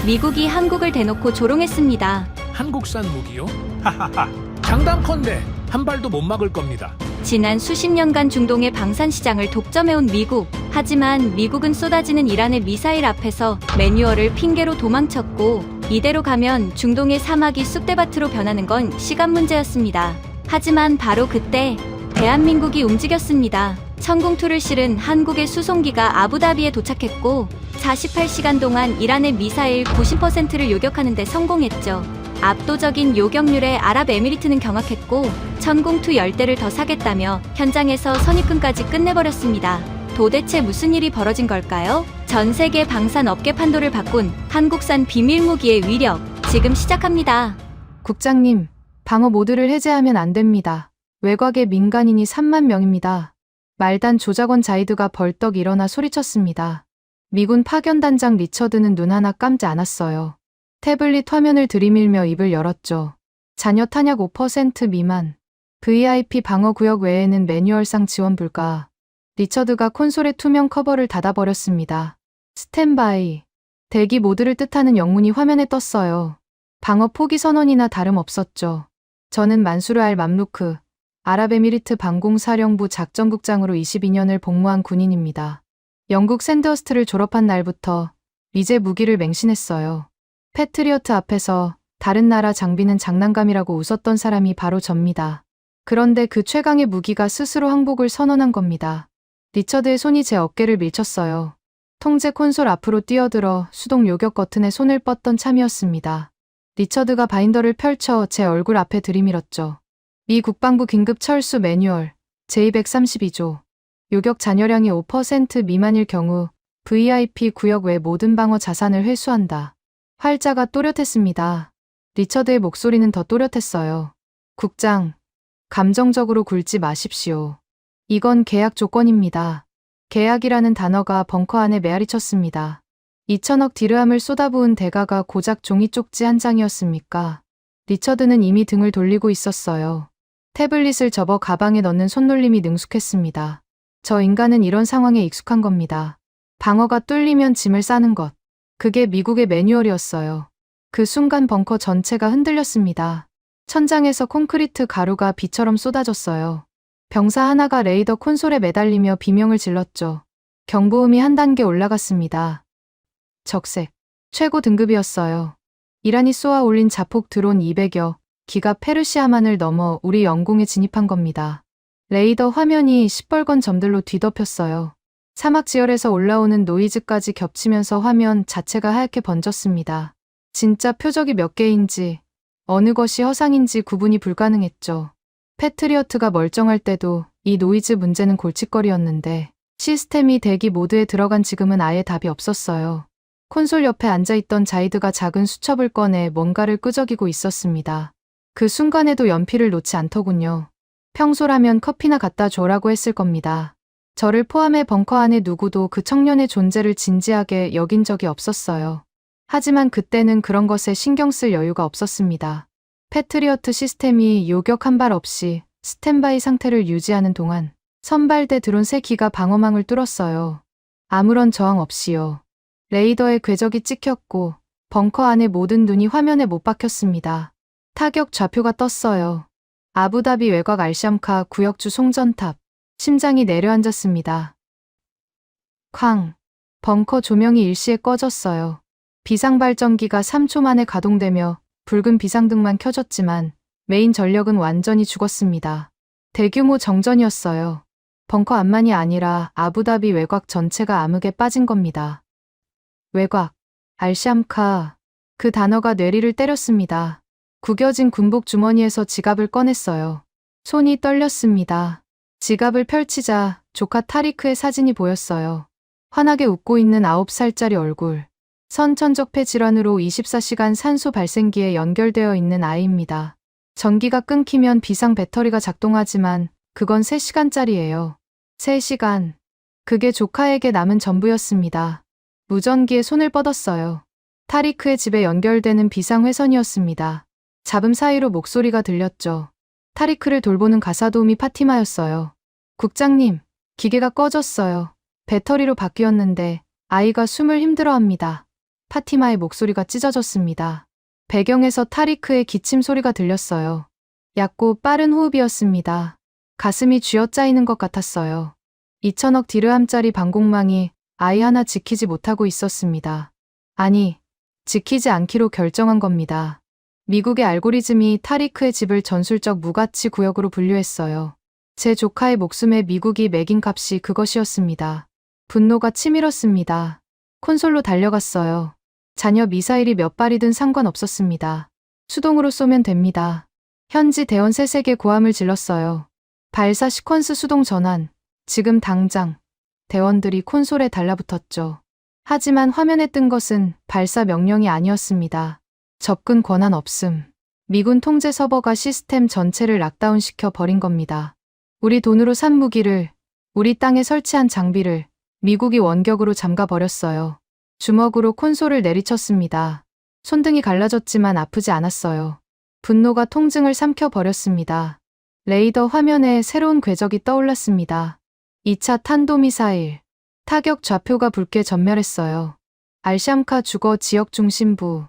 미국이 한국을 대놓고 조롱했습니다. 한국산 무기요? 하하하. 장담컨대 한 발도 못 막을 겁니다. 지난 수십 년간 중동의 방산 시장을 독점해온 미국. 하지만 미국은 쏟아지는 이란의 미사일 앞에서 매뉴얼을 핑계로 도망쳤고, 이대로 가면 중동의 사막이 쑥대밭으로 변하는 건 시간 문제였습니다. 하지만 바로 그때 대한민국이 움직였습니다. 천궁2를 실은 한국의 수송기가 아부다비에 도착했고 48시간 동안 이란의 미사일 90%를 요격하는 데 성공했죠. 압도적인 요격률에 아랍에미리트는 경악했고 천궁2 10대를 더 사겠다며 현장에서 선입금까지 끝내버렸습니다. 도대체 무슨 일이 벌어진 걸까요? 전 세계 방산 업계 판도를 바꾼 한국산 비밀무기의 위력, 지금 시작합니다. 국장님, 방어 모드를 해제하면 안 됩니다. 외곽에 민간인이 3만 명입니다. 말단 조작원 자이드가 벌떡 일어나 소리쳤습니다. 미군 파견단장 리처드는 눈 하나 감지 않았어요. 태블릿 화면을 들이밀며 입을 열었죠. 잔여 탄약 5% 미만. VIP 방어구역 외에는 매뉴얼상 지원 불가. 리처드가 콘솔의 투명 커버를 닫아버렸습니다. 스탠바이. 대기 모드를 뜻하는 영문이 화면에 떴어요. 방어 포기 선언이나 다름없었죠. 저는 만수르 알 맘루크, 아랍에미리트 방공사령부 작전국장으로 22년을 복무한 군인입니다. 영국 샌더스트를 졸업한 날부터 이제 무기를 맹신했어요. 패트리어트 앞에서 다른 나라 장비는 장난감이라고 웃었던 사람이 바로 접니다. 그런데 그 최강의 무기가 스스로 항복을 선언한 겁니다. 리처드의 손이 제 어깨를 밀쳤어요. 통제 콘솔 앞으로 뛰어들어 수동 요격 버튼에 손을 뻗던 참이었습니다. 리처드가 바인더를 펼쳐 제 얼굴 앞에 들이밀었죠. 미 국방부 긴급 철수 매뉴얼 J132조. 요격 잔여량이 5% 미만일 경우 VIP 구역 외 모든 방어 자산을 회수한다. 활자가 또렷했습니다. 리처드의 목소리는 더 또렷했어요. 국장, 감정적으로 굴지 마십시오. 이건 계약 조건입니다. 계약이라는 단어가 벙커 안에 메아리 쳤습니다. 2천억 디르함을 쏟아부은 대가가 고작 종이 쪽지 한 장이었습니까? 리처드는 이미 등을 돌리고 있었어요. 태블릿을 접어 가방에 넣는 손놀림이 능숙했습니다. 저 인간은 이런 상황에 익숙한 겁니다. 방어가 뚫리면 짐을 싸는 것. 그게 미국의 매뉴얼이었어요. 그 순간 벙커 전체가 흔들렸습니다. 천장에서 콘크리트 가루가 비처럼 쏟아졌어요. 병사 하나가 레이더 콘솔에 매달리며 비명을 질렀죠. 경보음이 한 단계 올라갔습니다. 적색. 최고 등급이었어요. 이란이 쏘아 올린 자폭 드론 200여 기가 페르시아만을 넘어 우리 영공에 진입한 겁니다. 레이더 화면이 시뻘건 점들로 뒤덮였어요. 사막 지열에서 올라오는 노이즈까지 겹치면서 화면 자체가 하얗게 번졌습니다. 진짜 표적이 몇 개인지, 어느 것이 허상인지 구분이 불가능했죠. 패트리어트가 멀쩡할 때도 이 노이즈 문제는 골칫거리였는데 시스템이 대기 모드에 들어간 지금은 아예 답이 없었어요. 콘솔 옆에 앉아있던 자이드가 작은 수첩을 꺼내 뭔가를 끄적이고 있었습니다. 그 순간에도 연필을 놓지 않더군요. 평소라면 커피나 갖다 줘라고 했을 겁니다. 저를 포함해 벙커 안에 누구도 그 청년의 존재를 진지하게 여긴 적이 없었어요. 하지만 그때는 그런 것에 신경 쓸 여유가 없었습니다. 패트리어트 시스템이 요격 한 발 없이 스탠바이 상태를 유지하는 동안 선발대 드론 3기가 방어망을 뚫었어요. 아무런 저항 없이요. 레이더에 궤적이 찍혔고 벙커 안의 모든 눈이 화면에 못 박혔습니다. 타격 좌표가 떴어요. 아부다비 외곽 알샴카 구역주 송전탑. 심장이 내려앉았습니다. 쾅. 벙커 조명이 일시에 꺼졌어요. 비상발전기가 3초 만에 가동되며 붉은 비상등만 켜졌지만 메인 전력은 완전히 죽었습니다. 대규모 정전이었어요. 벙커 안만이 아니라 아부다비 외곽 전체가 암흑에 빠진 겁니다. 외곽, 알샴카. 그 단어가 뇌리를 때렸습니다. 구겨진 군복 주머니에서 지갑을 꺼냈어요. 손이 떨렸습니다. 지갑을 펼치자 조카 타리크의 사진이 보였어요. 환하게 웃고 있는 9살짜리 얼굴. 선천적폐 질환으로 24시간 산소 발생기에 연결되어 있는 아이입니다. 전기가 끊기면 비상 배터리가 작동하지만 그건 3시간짜리예요. 3시간. 그게 조카에게 남은 전부였습니다. 무전기에 손을 뻗었어요. 타리크의 집에 연결되는 비상회선이었습니다. 잡음 사이로 목소리가 들렸죠. 타리크를 돌보는 가사도우미 파티마였어요. 국장님, 기계가 꺼졌어요. 배터리로 바뀌었는데 아이가 숨을 힘들어합니다. 파티마의 목소리가 찢어졌습니다. 배경에서 타리크의 기침 소리가 들렸어요. 얕고 빠른 호흡이었습니다. 가슴이 쥐어짜이는 것 같았어요. 2천억 디르함짜리 방공망이 아이 하나 지키지 못하고 있었습니다. 아니, 지키지 않기로 결정한 겁니다. 미국의 알고리즘이 타리크의 집을 전술적 무가치 구역으로 분류했어요. 제 조카의 목숨에 미국이 매긴 값이 그것이었습니다. 분노가 치밀었습니다. 콘솔로 달려갔어요. 자녀 미사일이 몇 발이든 상관없었습니다. 수동으로 쏘면 됩니다. 현지 대원 셋에게 고함을 질렀어요. 발사 시퀀스 수동 전환. 지금 당장. 대원들이 콘솔에 달라붙었죠. 하지만 화면에 뜬 것은 발사 명령이 아니었습니다. 접근 권한 없음. 미군 통제 서버가 시스템 전체를 락다운시켜 버린 겁니다. 우리 돈으로 산 무기를, 우리 땅에 설치한 장비를 미국이 원격으로 잠가 버렸어요. 주먹으로 콘솔을 내리쳤습니다. 손등이 갈라졌지만 아프지 않았어요. 분노가 통증을 삼켜 버렸습니다. 레이더 화면에 새로운 궤적이 떠올랐습니다. 2차 탄도미사일. 타격 좌표가 붉게 전멸했어요. 알샴카 주거 지역 중심부.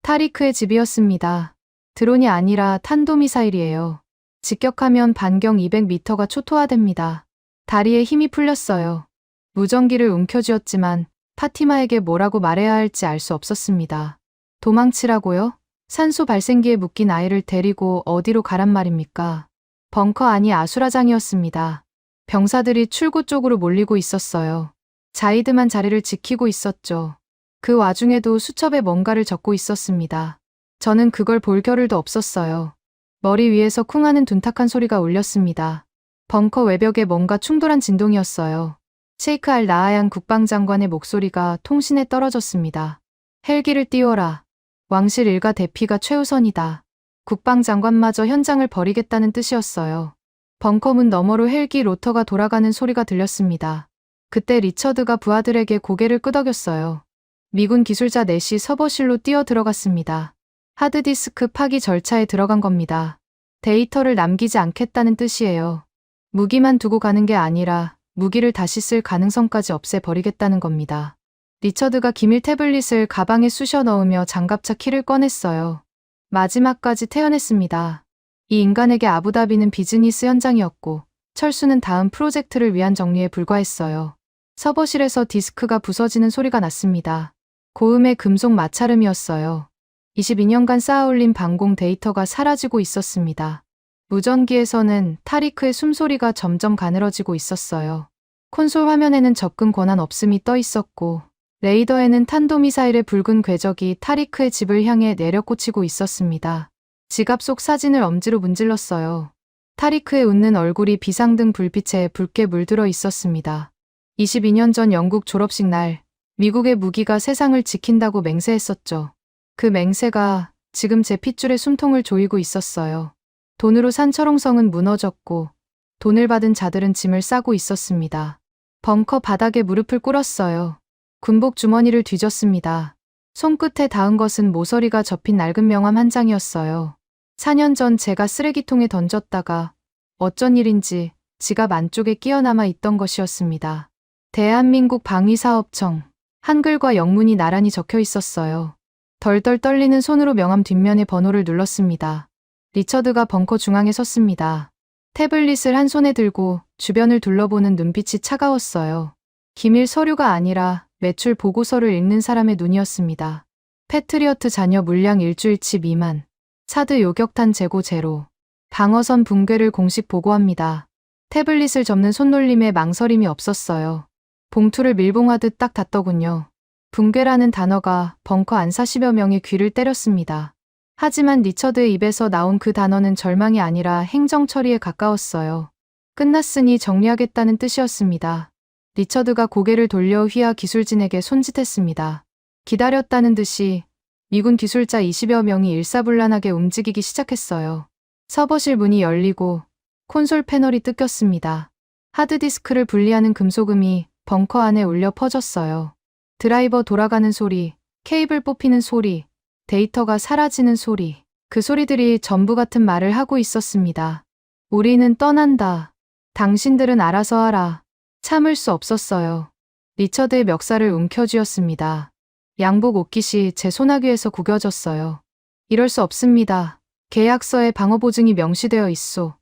타리크의 집이었습니다. 드론이 아니라 탄도미사일이에요. 직격하면 반경 200m가 초토화됩니다. 다리에 힘이 풀렸어요. 무전기를 움켜쥐었지만 파티마에게 뭐라고 말해야 할지 알 수 없었습니다. 도망치라고요? 산소 발생기에 묶인 아이를 데리고 어디로 가란 말입니까? 벙커 안이 아수라장이었습니다. 병사들이 출구 쪽으로 몰리고 있었어요. 자이드만 자리를 지키고 있었죠. 그 와중에도 수첩에 뭔가를 적고 있었습니다. 저는 그걸 볼 겨를도 없었어요. 머리 위에서 쿵하는 둔탁한 소리가 울렸습니다. 벙커 외벽에 뭔가 충돌한 진동이었어요. 셰이크 알 나하양 국방장관의 목소리가 통신에 떨어졌습니다. 헬기를 띄워라. 왕실 일가 대피가 최우선이다. 국방장관마저 현장을 버리겠다는 뜻이었어요. 벙커 문 너머로 헬기 로터가 돌아가는 소리가 들렸습니다. 그때 리처드가 부하들에게 고개를 끄덕였어요. 미군 기술자 넷이 서버실로 뛰어 들어갔습니다. 하드디스크 파기 절차에 들어간 겁니다. 데이터를 남기지 않겠다는 뜻이에요. 무기만 두고 가는 게 아니라 무기를 다시 쓸 가능성까지 없애버리겠다는 겁니다. 리처드가 기밀 태블릿을 가방에 쑤셔 넣으며 장갑차 키를 꺼냈어요. 마지막까지 태어냈습니다. 이 인간에게 아부다비는 비즈니스 현장이었고 철수는 다음 프로젝트를 위한 정리에 불과했어요. 서버실에서 디스크가 부서지는 소리가 났습니다. 고음의 금속 마찰음이었어요. 22년간 쌓아올린 방공 데이터가 사라지고 있었습니다. 무전기에서는 타리크의 숨소리가 점점 가늘어지고 있었어요. 콘솔 화면에는 접근 권한 없음이 떠 있었고 레이더에는 탄도미사일의 붉은 궤적이 타리크의 집을 향해 내려꽂히고 있었습니다. 지갑 속 사진을 엄지로 문질렀어요. 타리크의 웃는 얼굴이 비상등 불빛에 붉게 물들어 있었습니다. 22년 전 영국 졸업식 날 미국의 무기가 세상을 지킨다고 맹세했었죠. 그 맹세가 지금 제 핏줄의 숨통을 조이고 있었어요. 돈으로 산 철옹성은 무너졌고 돈을 받은 자들은 짐을 싸고 있었습니다. 벙커 바닥에 무릎을 꿇었어요. 군복 주머니를 뒤졌습니다. 손끝에 닿은 것은 모서리가 접힌 낡은 명함 한 장이었어요. 4년 전 제가 쓰레기통에 던졌다가 어쩐 일인지 지갑 안쪽에 끼어남아 있던 것이었습니다. 대한민국 방위사업청. 한글과 영문이 나란히 적혀 있었어요. 덜덜 떨리는 손으로 명함 뒷면의 번호를 눌렀습니다. 리처드가 벙커 중앙에 섰습니다. 태블릿을 한 손에 들고 주변을 둘러보는 눈빛이 차가웠어요. 기밀 서류가 아니라 매출 보고서를 읽는 사람의 눈이었습니다. 패트리어트 잔여 물량 일주일치 미만. 사드 요격탄 재고 제로. 방어선 붕괴를 공식 보고합니다. 태블릿을 접는 손놀림에 망설임이 없었어요. 봉투를 밀봉하듯 딱 닫더군요. 붕괴라는 단어가 벙커 안 40여 명의 귀를 때렸습니다. 하지만 리처드의 입에서 나온 그 단어는 절망이 아니라 행정 처리에 가까웠어요. 끝났으니 정리하겠다는 뜻이었습니다. 리처드가 고개를 돌려 휘하 기술진에게 손짓했습니다. 기다렸다는 듯이 미군 기술자 20여 명이 일사불란하게 움직이기 시작했어요. 서버실 문이 열리고 콘솔 패널이 뜯겼습니다. 하드디스크를 분리하는 금속음이 벙커 안에 울려 퍼졌어요. 드라이버 돌아가는 소리, 케이블 뽑히는 소리, 데이터가 사라지는 소리. 그 소리들이 전부 같은 말을 하고 있었습니다. 우리는 떠난다. 당신들은 알아서 하라. 참을 수 없었어요. 리처드의 멱살을 움켜쥐었습니다. 양복 옷깃이 제 소나귀에서 구겨졌어요. 이럴 수 없습니다. 계약서에 방어 보증이 명시되어 있소.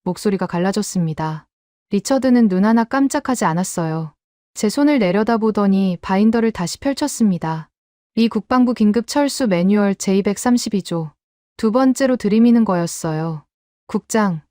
목소리가 갈라졌습니다. 리처드는 눈 하나 깜짝하지 않았어요. 제 손을 내려다보더니 바인더를 다시 펼쳤습니다. 미 국방부 긴급 철수 매뉴얼 제232조. 두 번째로 들이미는 거였어요. 국장,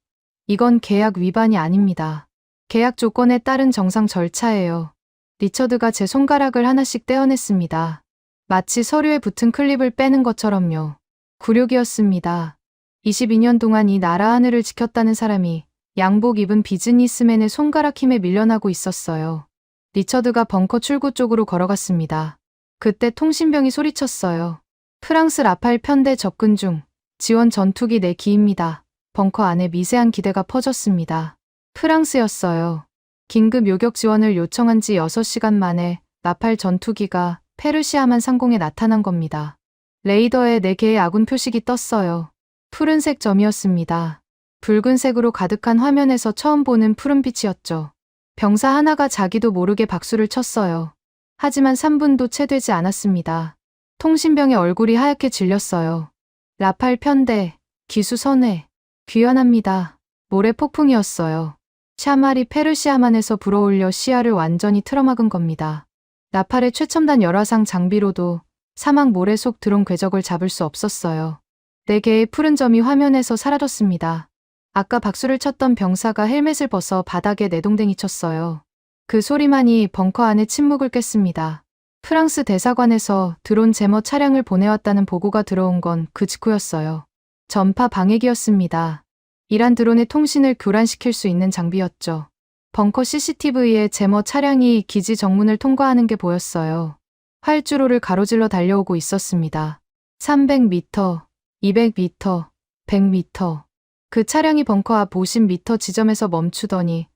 이건 계약 위반이 아닙니다. 계약 조건에 따른 정상 절차예요. 리처드가 제 손가락을 하나씩 떼어냈습니다. 마치 서류에 붙은 클립을 빼는 것처럼요. 굴욕이었습니다. 22년 동안 이 나라 하늘을 지켰다는 사람이 양복 입은 비즈니스맨의 손가락 힘에 밀려나고 있었어요. 리처드가 벙커 출구 쪽으로 걸어갔습니다. 그때 통신병이 소리쳤어요. 프랑스 라팔 편대 접근 중. 지원 전투기 4기입니다. 벙커 안에 미세한 기대가 퍼졌습니다. 프랑스였어요. 긴급 요격 지원을 요청한 지 6시간 만에 라팔 전투기가 페르시아만 상공에 나타난 겁니다. 레이더에 4개의 아군 표식이 떴어요. 푸른색 점이었습니다. 붉은색으로 가득한 화면에서 처음 보는 푸른빛이었죠. 병사 하나가 자기도 모르게 박수를 쳤어요. 하지만 3분도 채 되지 않았습니다. 통신병의 얼굴이 하얗게 질렸어요. 라팔 편대, 기수 선회, 귀환합니다. 모래 폭풍이었어요. 샤말이 페르시아만에서 불어올려 시야를 완전히 틀어막은 겁니다. 라팔의 최첨단 열화상 장비로도 사막 모래 속 드론 궤적을 잡을 수 없었어요. 4개의 푸른 점이 화면에서 사라졌습니다. 아까 박수를 쳤던 병사가 헬멧을 벗어 바닥에 내동댕이 쳤어요. 그 소리만이 벙커 안에 침묵을 깼습니다. 프랑스 대사관에서 드론 제머 차량을 보내왔다는 보고가 들어온 건 그 직후였어요. 전파 방해기였습니다. 이란 드론의 통신을 교란시킬 수 있는 장비였죠. 벙커 CCTV에 제머 차량이 기지 정문을 통과하는 게 보였어요. 활주로를 가로질러 달려오고 있었습니다. 300m, 200m, 100m. 그 차량이 벙커 앞 50m 지점에서 멈추더니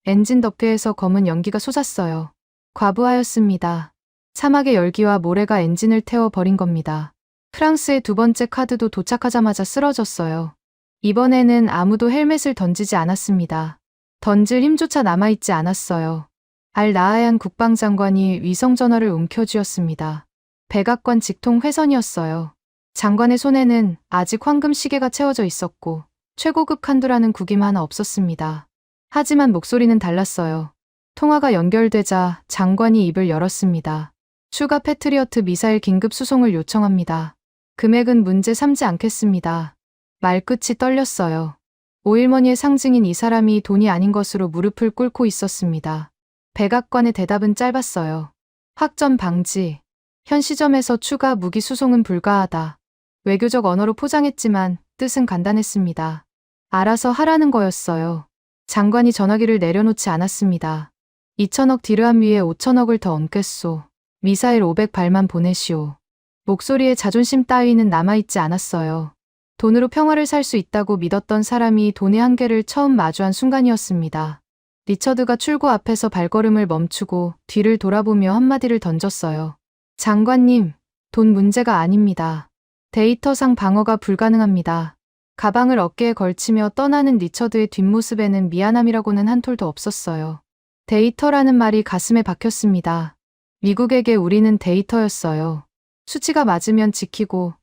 엔진 덕트에서 검은 연기가 솟았어요. 과부하였습니다. 사막의 열기와 모래가 엔진을 태워버린 겁니다. 프랑스의 두 번째 카드도 도착하자마자 쓰러졌어요. 이번에는 아무도 헬멧을 던지지 않았습니다. 던질 힘조차 남아있지 않았어요. 알-나하얀 국방장관이 위성전화를 움켜쥐었습니다. 백악관 직통 회선이었어요. 장관의 손에는 아직 황금 시계가 채워져 있었고 최고급 칸두라는 구김 하나 없었습니다. 하지만 목소리는 달랐어요. 통화가 연결되자 장관이 입을 열었습니다. 추가 패트리어트 미사일 긴급 수송을 요청합니다. 금액은 문제 삼지 않겠습니다. 말끝이 떨렸어요. 오일머니의 상징인 이 사람이 돈이 아닌 것으로 무릎을 꿇고 있었습니다. 백악관의 대답은 짧았어요. 확전 방지. 현 시점에서 추가 무기 수송은 불가하다. 외교적 언어로 포장했지만 뜻은 간단했습니다. 알아서 하라는 거였어요. 장관이 전화기를 내려놓지 않았습니다. 2천억 디르함 위에 5천억을 더 얹겠소. 미사일 500발만 보내시오. 목소리에 자존심 따위는 남아있지 않았어요. 돈으로 평화를 살 수 있다고 믿었던 사람이 돈의 한계를 처음 마주한 순간이었습니다. 리처드가 출구 앞에서 발걸음을 멈추고 뒤를 돌아보며 한마디를 던졌어요. 장관님, 돈 문제가 아닙니다. 데이터상 방어가 불가능합니다. 가방을 어깨에 걸치며 떠나는 리처드의 뒷모습에는 미안함이라고는 한 톨도 없었어요. 데이터라는 말이 가슴에 박혔습니다. 미국에게 우리는 데이터였어요. 수치가 맞으면 지키고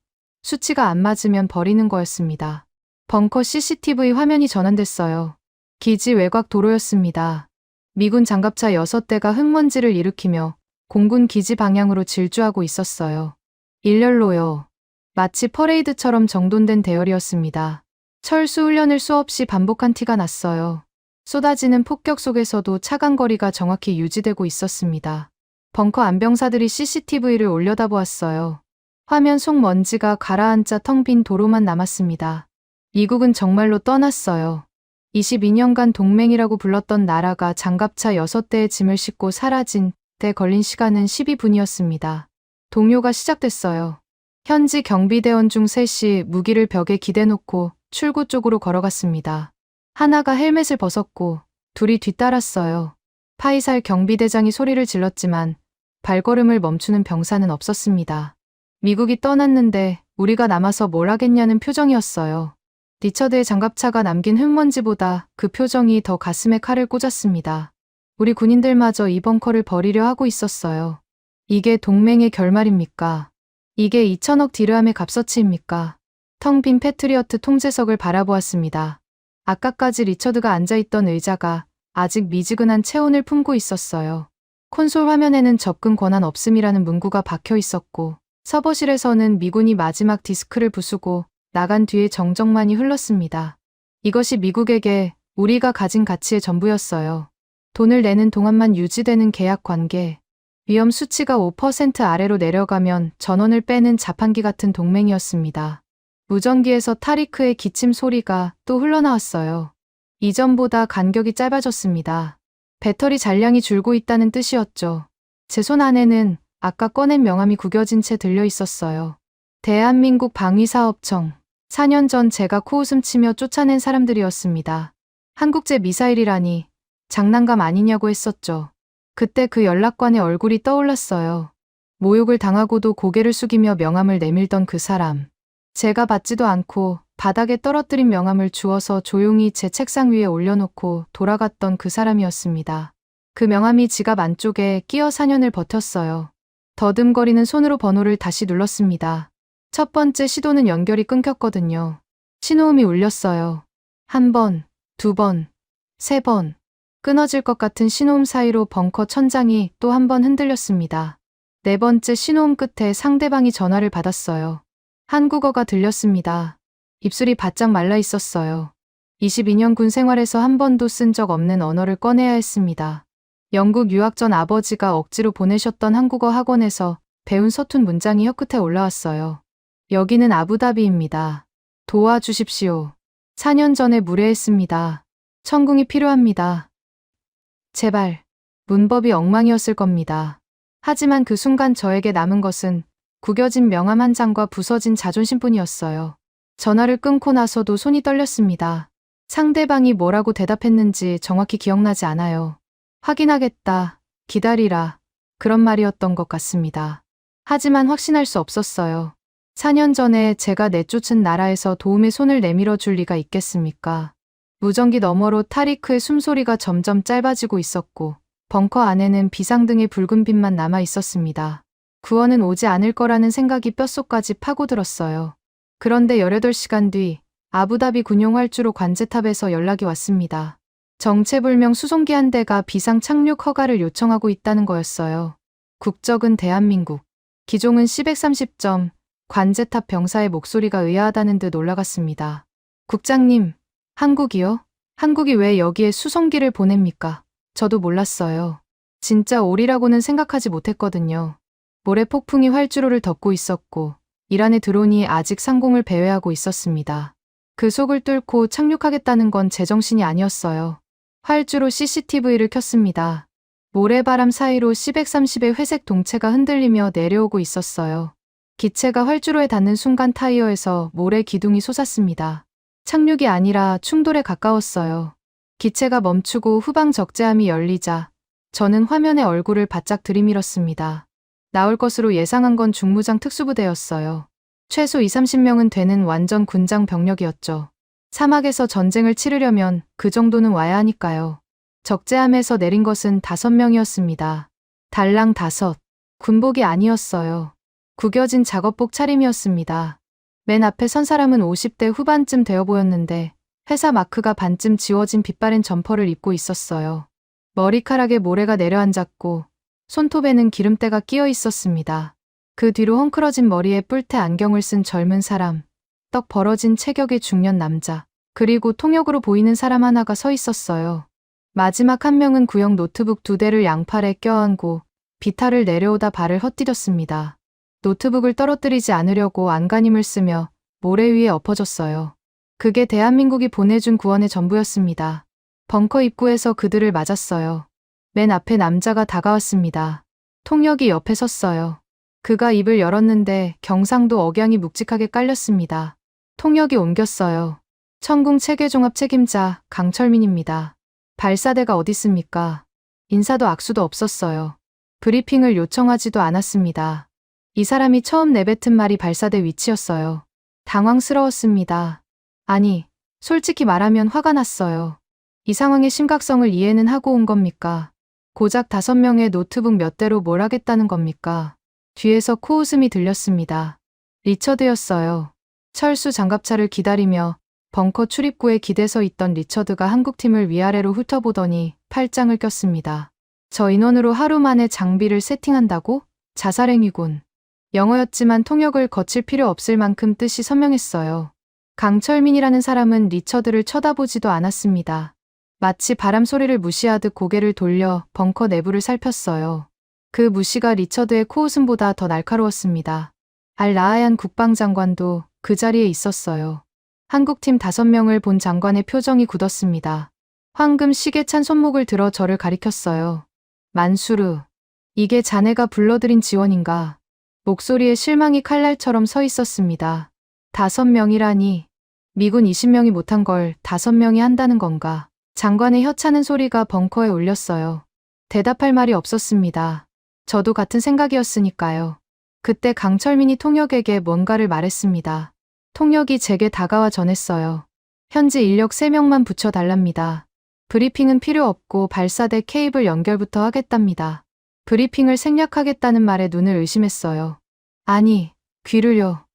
수치가 안 맞으면 버리는 거였습니다. 벙커 CCTV 화면이 전환됐어요. 기지 외곽 도로였습니다. 미군 장갑차 6대가 흙먼지를 일으키며 공군 기지 방향으로 질주하고 있었어요. 일렬로요. 마치 퍼레이드처럼 정돈된 대열이었습니다. 철수 훈련을 수없이 반복한 티가 났어요. 쏟아지는 폭격 속에서도 차간 거리가 정확히 유지되고 있었습니다. 벙커 안병사들이 CCTV를 올려다보았어요. 화면 속 먼지가 가라앉아 텅 빈 도로만 남았습니다. 미국은 정말로 떠났어요. 22년간 동맹이라고 불렀던 나라가 장갑차 6대의 짐을 싣고 사라진 데 걸린 시간은 12분이었습니다. 동요가 시작됐어요. 현지 경비대원 중 셋이 무기를 벽에 기대놓고 출구 쪽으로 걸어갔습니다. 하나가 헬멧을 벗었고 둘이 뒤따랐어요. 파이살 경비대장이 소리를 질렀지만 발걸음을 멈추는 병사는 없었습니다. 미국이 떠났는데 우리가 남아서 뭘 하겠냐는 표정이었어요. 리처드의 장갑차가 남긴 흙먼지보다 그 표정이 더 가슴에 칼을 꽂았습니다. 우리 군인들마저 이 벙커를 버리려 하고 있었어요. 이게 동맹의 결말입니까? 이게 2천억 디르함의 값어치입니까? 텅 빈 패트리어트 통제석을 바라보았습니다. 아까까지 리처드가 앉아있던 의자가 아직 미지근한 체온을 품고 있었어요. 콘솔 화면에는 접근 권한 없음이라는 문구가 박혀 있었고, 서버실에서는 미군이 마지막 디스크를 부수고 나간 뒤에 정적만이 흘렀습니다. 이것이 미국에게 우리가 가진 가치의 전부였어요. 돈을 내는 동안만 유지되는 계약 관계, 위험 수치가 5% 아래로 내려가면 전원을 빼는 자판기 같은 동맹이었습니다. 무전기에서 타리크의 기침 소리가 또 흘러나왔어요. 이전보다 간격이 짧아졌습니다. 배터리 잔량이 줄고 있다는 뜻이었죠. 제 손 안에는 아까 꺼낸 명함이 구겨진 채 들려 있었어요. 대한민국 방위사업청. 4년 전 제가 코웃음 치며 쫓아낸 사람들이었습니다. 한국제 미사일이라니 장난감 아니냐고 했었죠. 그때 그 연락관의 얼굴이 떠올랐어요. 모욕을 당하고도 고개를 숙이며 명함을 내밀던 그 사람. 제가 받지도 않고 바닥에 떨어뜨린 명함을 주워서 조용히 제 책상 위에 올려놓고 돌아갔던 그 사람이었습니다. 그 명함이 지갑 안쪽에 끼어 4년을 버텼어요. 더듬거리는 손으로 번호를 다시 눌렀습니다. 첫 번째 시도는 연결이 끊겼거든요. 신호음이 울렸어요. 1번, 2번, 3번. 끊어질 것 같은 신호음 사이로 벙커 천장이 또 한 번 흔들렸습니다. 네 번째 신호음 끝에 상대방이 전화를 받았어요. 한국어가 들렸습니다. 입술이 바짝 말라 있었어요. 22년 군 생활에서 한 번도 쓴 적 없는 언어를 꺼내야 했습니다. 영국 유학 전 아버지가 억지로 보내셨던 한국어 학원에서 배운 서툰 문장이 혀끝에 올라왔어요. 여기는 아부다비입니다. 도와주십시오. 4년 전에 무례했습니다. 천궁이 필요합니다. 제발. 문법이 엉망이었을 겁니다. 하지만 그 순간 저에게 남은 것은 구겨진 명함 한 장과 부서진 자존심뿐이었어요. 전화를 끊고 나서도 손이 떨렸습니다. 상대방이 뭐라고 대답했는지 정확히 기억나지 않아요. 확인하겠다. 기다리라. 그런 말이었던 것 같습니다. 하지만 확신할 수 없었어요. 4년 전에 제가 내쫓은 나라에서 도움의 손을 내밀어 줄 리가 있겠습니까? 무전기 너머로 타리크의 숨소리가 점점 짧아지고 있었고 벙커 안에는 비상등의 붉은 빛만 남아 있었습니다. 구원은 오지 않을 거라는 생각이 뼛속까지 파고들었어요. 그런데 18시간 뒤 아부다비 군용 활주로 관제탑에서 연락이 왔습니다. 정체불명 수송기 한 대가 비상 착륙 허가를 요청하고 있다는 거였어요. 국적은 대한민국. 기종은 C-130점. 관제탑 병사의 목소리가 의아하다는 듯 올라갔습니다. 국장님, 한국이요? 한국이 왜 여기에 수송기를 보냅니까? 저도 몰랐어요. 진짜 오리라고는 생각하지 못했거든요. 모래 폭풍이 활주로를 덮고 있었고 이란의 드론이 아직 상공을 배회하고 있었습니다. 그 속을 뚫고 착륙하겠다는 건 제정신이 아니었어요. 활주로 CCTV를 켰습니다. 모래바람 사이로 C-130의 회색 동체가 흔들리며 내려오고 있었어요. 기체가 활주로에 닿는 순간 타이어에서 모래 기둥이 솟았습니다. 착륙이 아니라 충돌에 가까웠어요. 기체가 멈추고 후방 적재함이 열리자 저는 화면에 얼굴을 바짝 들이밀었습니다. 나올 것으로 예상한 건 중무장 특수부대였어요. 최소 20-30명은 되는 완전 군장 병력이었죠. 사막에서 전쟁을 치르려면 그 정도는 와야 하니까요. 적재함에서 내린 것은 5명이었습니다. 달랑 5. 군복이 아니었어요. 구겨진 작업복 차림이었습니다. 맨 앞에 선 사람은 50대 후반쯤 되어 보였는데 회사 마크가 반쯤 지워진 빛바랜 점퍼를 입고 있었어요. 머리카락에 모래가 내려앉았고 손톱에는 기름때가 끼어 있었습니다. 그 뒤로 헝클어진 머리에 뿔테 안경을 쓴 젊은 사람, 떡 벌어진 체격의 중년 남자, 그리고 통역으로 보이는 사람 하나가 서 있었어요. 마지막 한 명은 구형 노트북 2대를 양팔에 껴안고 비탈을 내려오다 발을 헛디뎠습니다. 노트북을 떨어뜨리지 않으려고 안간힘을 쓰며 모래 위에 엎어졌어요. 그게 대한민국이 보내준 구원의 전부였습니다. 벙커 입구에서 그들을 맞았어요. 맨 앞에 남자가 다가왔습니다. 통역이 옆에 섰어요. 그가 입을 열었는데 경상도 억양이 묵직하게 깔렸습니다. 통역이 옮겼어요. 천궁 체계종합 책임자 강철민입니다. 발사대가 어디 있습니까? 인사도 악수도 없었어요. 브리핑을 요청하지도 않았습니다. 이 사람이 처음 내뱉은 말이 발사대 위치였어요. 당황스러웠습니다. 아니, 솔직히 말하면 화가 났어요. 이 상황의 심각성을 이해는 하고 온 겁니까? 고작 5명의 노트북 몇 대로 뭘 하겠다는 겁니까? 뒤에서 코웃음이 들렸습니다. 리처드였어요. 철수 장갑차를 기다리며 벙커 출입구에 기대서 있던 리처드가 한국팀을 위아래로 훑어보더니 팔짱을 꼈습니다. 저 인원으로 하루 만에 장비를 세팅한다고? 자살행위군. 영어였지만 통역을 거칠 필요 없을 만큼 뜻이 선명했어요. 강철민이라는 사람은 리처드를 쳐다보지도 않았습니다. 마치 바람 소리를 무시하듯 고개를 돌려 벙커 내부를 살폈어요. 그 무시가 리처드의 코웃음보다 더 날카로웠습니다. 알 라하얀 국방장관도 그 자리에 있었어요. 한국팀 5명을 본 장관의 표정이 굳었습니다. 황금 시계 찬 손목을 들어 저를 가리켰어요. 만수르, 이게 자네가 불러들인 지원인가? 목소리에 실망이 칼날처럼 서 있었습니다. 5명이라니. 미군 20명이 못한 걸 5명이 한다는 건가? 장관의 혀차는 소리가 벙커에 울렸어요. 대답할 말이 없었습니다. 저도 같은 생각이었으니까요. 그때 강철민이 통역에게 뭔가를 말했습니다. 통역이 제게 다가와 전했어요. 현지 인력 3명만 붙여달랍니다. 브리핑은 필요 없고 발사대 케이블 연결부터 하겠답니다. 브리핑을 생략하겠다는 말에 눈을 의심했어요. 아니, 귀를요.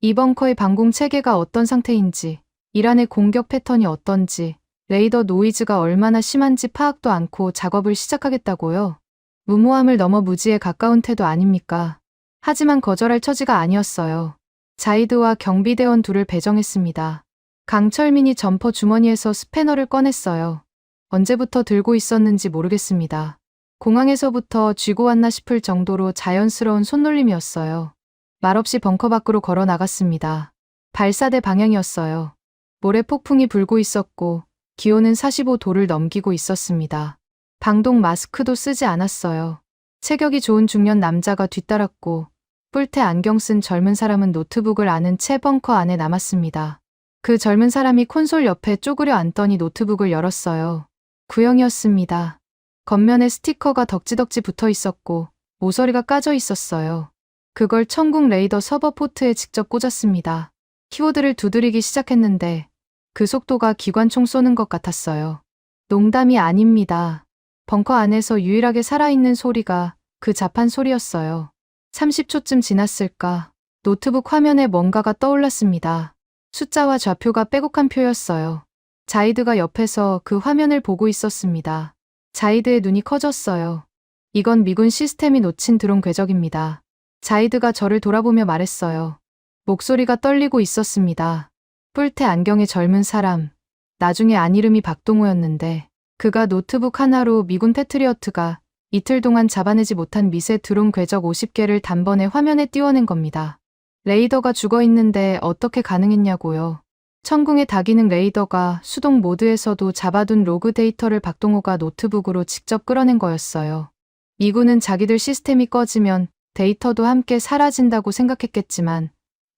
이 벙커의 방공 체계가 어떤 상태인지, 이란의 공격 패턴이 어떤지, 레이더 노이즈가 얼마나 심한지 파악도 않고 작업을 시작하겠다고요? 무모함을 넘어 무지에 가까운 태도 아닙니까? 하지만 거절할 처지가 아니었어요. 자이드와 경비대원 2를 배정했습니다. 강철민이 점퍼 주머니에서 스패너를 꺼냈어요. 언제부터 들고 있었는지 모르겠습니다. 공항에서부터 쥐고 왔나 싶을 정도로 자연스러운 손놀림이었어요. 말없이 벙커 밖으로 걸어 나갔습니다. 발사대 방향이었어요. 모래 폭풍이 불고 있었고 기온은 45도를 넘기고 있었습니다. 방독 마스크도 쓰지 않았어요. 체격이 좋은 중년 남자가 뒤따랐고 뿔테 안경 쓴 젊은 사람은 노트북을 아는 채 벙커 안에 남았습니다. 그 젊은 사람이 콘솔 옆에 쪼그려 앉더니 노트북을 열었어요. 구형이었습니다. 겉면에 스티커가 덕지덕지 붙어 있었고 모서리가 까져 있었어요. 그걸 천국 레이더 서버 포트에 직접 꽂았습니다. 키워드를 두드리기 시작했는데 그 속도가 기관총 쏘는 것 같았어요. 농담이 아닙니다. 벙커 안에서 유일하게 살아있는 소리가 그 자판 소리였어요. 30초쯤 지났을까 노트북 화면에 뭔가가 떠올랐습니다. 숫자와 좌표가 빼곡한 표였어요. 자이드가 옆에서 그 화면을 보고 있었습니다. 자이드의 눈이 커졌어요. 이건 미군 시스템이 놓친 드론 궤적입니다. 자이드가 저를 돌아보며 말했어요. 목소리가 떨리고 있었습니다. 뿔테 안경의 젊은 사람, 나중에 안 이름이 박동호였는데 그가 노트북 하나로 미군 패트리어트가 이틀 동안 잡아내지 못한 미세 드론 궤적 50개를 단번에 화면에 띄워낸 겁니다. 레이더가 죽어있는데 어떻게 가능했냐고요. 천궁의 다기능 레이더가 수동 모드에서도 잡아둔 로그 데이터를 박동호가 노트북으로 직접 끌어낸 거였어요. 미군은 자기들 시스템이 꺼지면 데이터도 함께 사라진다고 생각했겠지만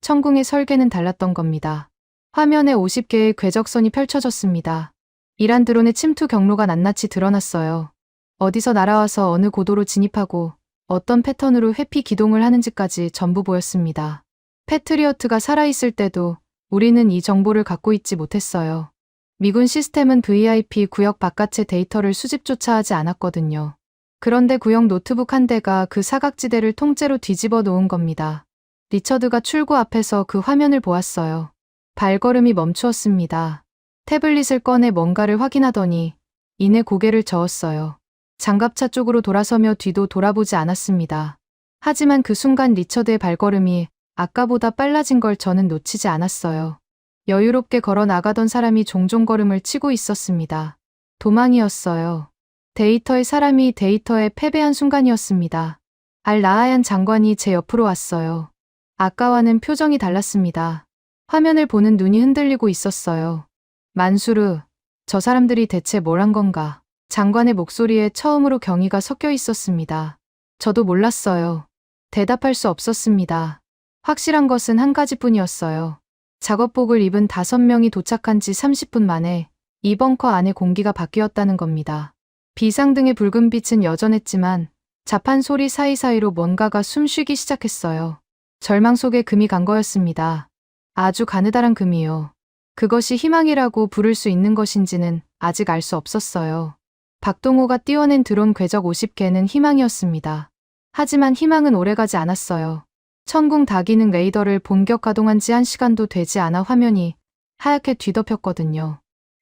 천궁의 설계는 달랐던 겁니다. 화면에 50개의 궤적선이 펼쳐졌습니다. 이란 드론의 침투 경로가 낱낱이 드러났어요. 어디서 날아와서 어느 고도로 진입하고 어떤 패턴으로 회피 기동을 하는지까지 전부 보였습니다. 패트리어트가 살아있을 때도 우리는 이 정보를 갖고 있지 못했어요. 미군 시스템은 VIP 구역 바깥의 데이터를 수집조차 하지 않았거든요. 그런데 구형 노트북 한 대가 그 사각지대를 통째로 뒤집어 놓은 겁니다. 리처드가 출구 앞에서 그 화면을 보았어요. 발걸음이 멈추었습니다. 태블릿을 꺼내 뭔가를 확인하더니 이내 고개를 저었어요. 장갑차 쪽으로 돌아서며 뒤도 돌아보지 않았습니다. 하지만 그 순간 리처드의 발걸음이 아까보다 빨라진 걸 저는 놓치지 않았어요. 여유롭게 걸어 나가던 사람이 종종 걸음을 치고 있었습니다. 도망이었어요. 데이터의 사람이 데이터에 패배한 순간이었습니다. 알 라하얀 장관이 제 옆으로 왔어요. 아까와는 표정이 달랐습니다. 화면을 보는 눈이 흔들리고 있었어요. 만수르, 저 사람들이 대체 뭘 한 건가? 장관의 목소리에 처음으로 경의가 섞여 있었습니다. 저도 몰랐어요. 대답할 수 없었습니다. 확실한 것은 한 가지뿐이었어요. 작업복을 입은 5명이 도착한 지 30분 만에 이 벙커 안의 공기가 바뀌었다는 겁니다. 비상등의 붉은 빛은 여전했지만 자판 소리 사이사이로 뭔가가 숨쉬기 시작했어요. 절망 속에 금이 간 거였습니다. 아주 가느다란 금이요. 그것이 희망이라고 부를 수 있는 것인지는 아직 알 수 없었어요. 박동호가 띄워낸 드론 궤적 50개는 희망이었습니다. 하지만 희망은 오래가지 않았어요. 천궁 다기능 레이더를 본격 가동한 지 1시간도 되지 않아 화면이 하얗게 뒤덮였거든요.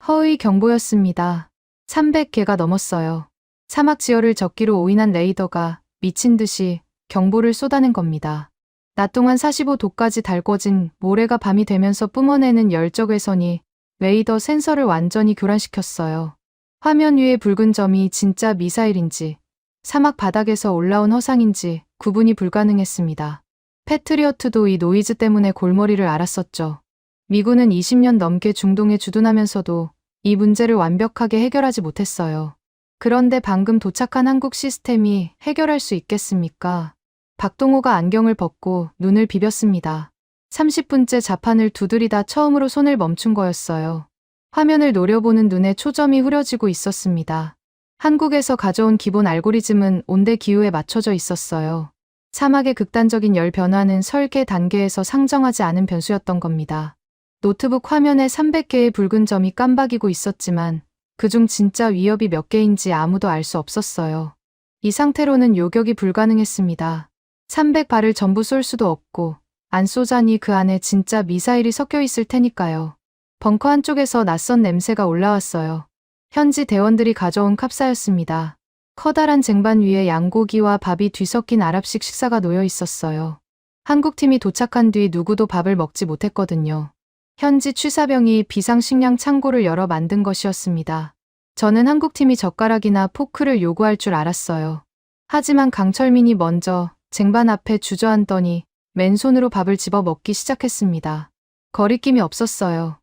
허위 경보였습니다. 300개가 넘었어요. 사막 지열을 적기로 오인한 레이더가 미친 듯이 경보를 쏟아낸 겁니다. 낮 동안 45도까지 달궈진 모래가 밤이 되면서 뿜어내는 열적 외선이 레이더 센서를 완전히 교란시켰어요. 화면 위의 붉은 점이 진짜 미사일인지 사막 바닥에서 올라온 허상인지 구분이 불가능했습니다. 패트리어트도 이 노이즈 때문에 골머리를 앓았었죠. 미군은 20년 넘게 중동에 주둔하면서도 이 문제를 완벽하게 해결하지 못했어요. 그런데 방금 도착한 한국 시스템이 해결할 수 있겠습니까? 박동호가 안경을 벗고 눈을 비볐습니다. 30분째 자판을 두드리다 처음으로 손을 멈춘 거였어요. 화면을 노려보는 눈에 초점이 흐려지고 있었습니다. 한국에서 가져온 기본 알고리즘은 온대 기후에 맞춰져 있었어요. 사막의 극단적인 열 변화는 설계 단계에서 상정하지 않은 변수였던 겁니다. 노트북 화면에 300개의 붉은 점이 깜박이고 있었지만 그중 진짜 위협이 몇 개인지 아무도 알 수 없었어요. 이 상태로는 요격이 불가능했습니다. 300발을 전부 쏠 수도 없고 안 쏘자니 그 안에 진짜 미사일이 섞여 있을 테니까요. 벙커 한쪽에서 낯선 냄새가 올라왔어요. 현지 대원들이 가져온 캅사였습니다. 커다란 쟁반 위에 양고기와 밥이 뒤섞인 아랍식 식사가 놓여 있었어요. 한국팀이 도착한 뒤 누구도 밥을 먹지 못했거든요. 현지 취사병이 비상식량 창고를 열어 만든 것이었습니다. 저는 한국팀이 젓가락이나 포크를 요구할 줄 알았어요. 하지만 강철민이 먼저 쟁반 앞에 주저앉더니 맨손으로 밥을 집어 먹기 시작했습니다. 거리낌이 없었어요.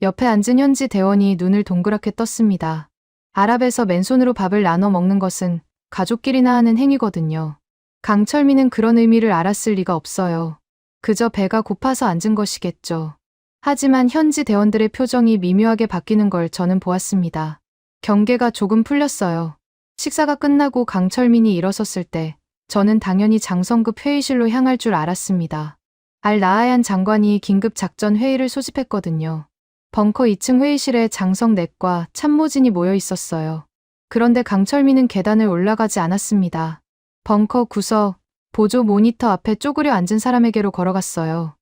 옆에 앉은 현지 대원이 눈을 동그랗게 떴습니다. 아랍에서 맨손으로 밥을 나눠 먹는 것은 가족끼리나 하는 행위거든요. 강철민은 그런 의미를 알았을 리가 없어요. 그저 배가 고파서 앉은 것이겠죠. 하지만 현지 대원들의 표정이 미묘하게 바뀌는 걸 저는 보았습니다. 경계가 조금 풀렸어요. 식사가 끝나고 강철민이 일어섰을 때 저는 당연히 장성급 회의실로 향할 줄 알았습니다. 알-나하얀 장관이 긴급 작전 회의를 소집했거든요. 벙커 2층 회의실에 장성 넷과 참모진이 모여 있었어요. 그런데 강철민은 계단을 올라가지 않았습니다. 벙커 구석, 보조 모니터 앞에 쪼그려 앉은 사람에게로 걸어갔어요.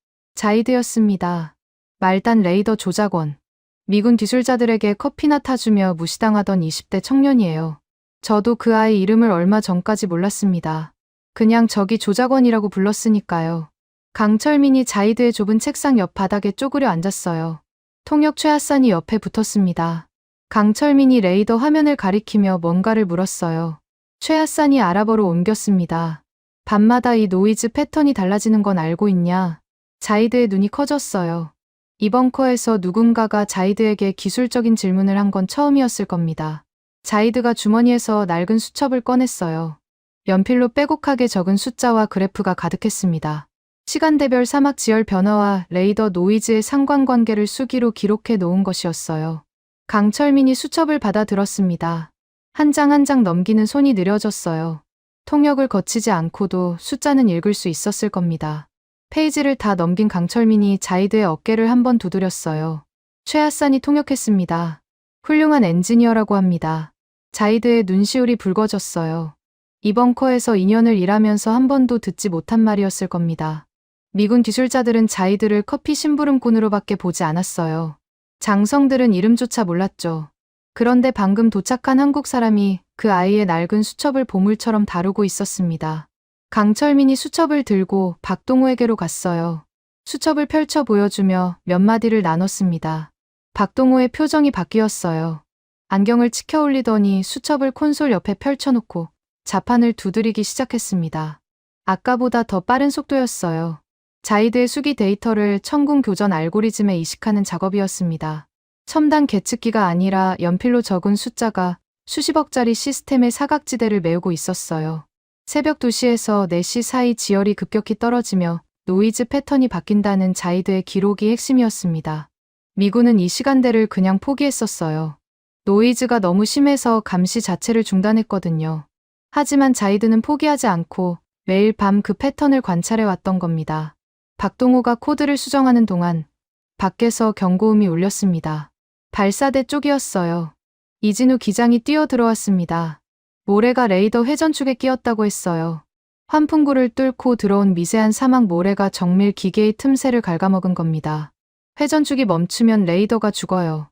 자이드였습니다. 말단 레이더 조작원. 미군 기술자들에게 커피나 타주며 무시당하던 20대 청년이에요. 저도 그 아이 이름을 얼마 전까지 몰랐습니다. 그냥 저기 조작원이라고 불렀으니까요. 강철민이 자이드의 좁은 책상 옆 바닥에 쪼그려 앉았어요. 통역 최하산이 옆에 붙었습니다. 강철민이 레이더 화면을 가리키며 뭔가를 물었어요. 최하산이 아랍어로 옮겼습니다. 밤마다 이 노이즈 패턴이 달라지는 건 알고 있냐? 자이드의 눈이 커졌어요. 이번 커에서 누군가가 자이드에게 기술적인 질문을 한 건 처음이었을 겁니다. 자이드가 주머니에서 낡은 수첩을 꺼냈어요. 연필로 빼곡하게 적은 숫자와 그래프가 가득했습니다. 시간대별 사막 지열 변화와 레이더 노이즈의 상관관계를 수기로 기록해 놓은 것이었어요. 강철민이 수첩을 받아 들었습니다. 한 장 한 장 넘기는 손이 느려졌어요. 통역을 거치지 않고도 숫자는 읽을 수 있었을 겁니다. 페이지를 다 넘긴 강철민이 자이드의 어깨를 한번 두드렸어요. 최하산이 통역했습니다. 훌륭한 엔지니어라고 합니다. 자이드의 눈시울이 붉어졌어요. 이번 커에서 2년을 일하면서 한 번도 듣지 못한 말이었을 겁니다. 미군 기술자들은 자이드를 커피 심부름꾼으로밖에 보지 않았어요. 장성들은 이름조차 몰랐죠. 그런데 방금 도착한 한국 사람이 그 아이의 낡은 수첩을 보물처럼 다루고 있었습니다. 강철민이 수첩을 들고 박동호에게로 갔어요. 수첩을 펼쳐 보여주며 몇 마디를 나눴습니다. 박동호의 표정이 바뀌었어요. 안경을 치켜 올리더니 수첩을 콘솔 옆에 펼쳐놓고 자판을 두드리기 시작했습니다. 아까보다 더 빠른 속도였어요. 자이드의 수기 데이터를 천궁 교전 알고리즘에 이식하는 작업이었습니다. 첨단 계측기가 아니라 연필로 적은 숫자가 수십억짜리 시스템의 사각지대를 메우고 있었어요. 새벽 2시에서 4시 사이 지열이 급격히 떨어지며 노이즈 패턴이 바뀐다는 자이드의 기록이 핵심이었습니다. 미군은 이 시간대를 그냥 포기했었어요. 노이즈가 너무 심해서 감시 자체를 중단했거든요. 하지만 자이드는 포기하지 않고 매일 밤 그 패턴을 관찰해 왔던 겁니다. 박동호가 코드를 수정하는 동안 밖에서 경고음이 울렸습니다. 발사대 쪽이었어요. 이진우 기장이 뛰어들어왔습니다. 모래가 레이더 회전축에 끼었다고 했어요. 환풍구를 뚫고 들어온 미세한 사막 모래가 정밀 기계의 틈새를 갉아먹은 겁니다. 회전축이 멈추면 레이더가 죽어요.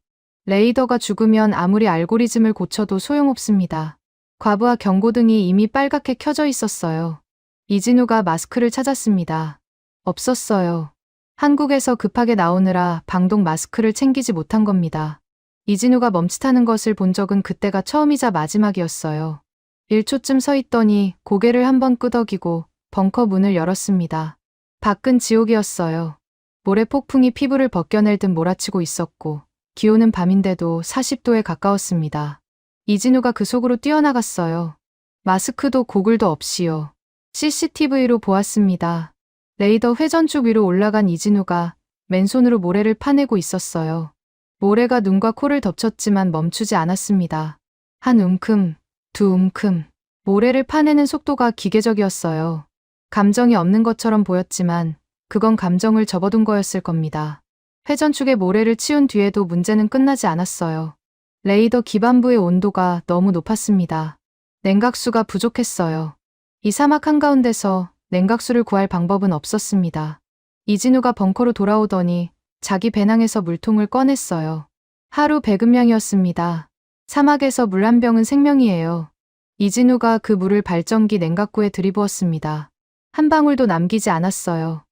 레이더가 죽으면 아무리 알고리즘을 고쳐도 소용없습니다. 과부하 경고등이 이미 빨갛게 켜져 있었어요. 이진우가 마스크를 찾았습니다. 없었어요. 한국에서 급하게 나오느라 방독 마스크를 챙기지 못한 겁니다. 이진우가 멈칫하는 것을 본 적은 그때가 처음이자 마지막이었어요. 1초쯤 서 있더니 고개를 한번 끄덕이고 벙커 문을 열었습니다. 밖은 지옥이었어요. 모래 폭풍이 피부를 벗겨낼 듯 몰아치고 있었고 기온은 밤인데도 40도에 가까웠습니다. 이진우가 그 속으로 뛰어나갔어요. 마스크도 고글도 없이요. CCTV로 보았습니다. 레이더 회전축 위로 올라간 이진우가 맨손으로 모래를 파내고 있었어요. 모래가 눈과 코를 덮쳤지만 멈추지 않았습니다. 한 움큼, 두 움큼. 모래를 파내는 속도가 기계적이었어요. 감정이 없는 것처럼 보였지만 그건 감정을 접어둔 거였을 겁니다. 회전축에 모래를 치운 뒤에도 문제는 끝나지 않았어요. 레이더 기반부의 온도가 너무 높았습니다. 냉각수가 부족했어요. 이 사막 한가운데서 냉각수를 구할 방법은 없었습니다. 이진우가 벙커로 돌아오더니 자기 배낭에서 물통을 꺼냈어요. 하루 배급량이었습니다. 사막에서 물 한 병은 생명이에요. 이진우가 그 물을 발전기 냉각구에 들이부었습니다. 한 방울도 남기지 않았어요.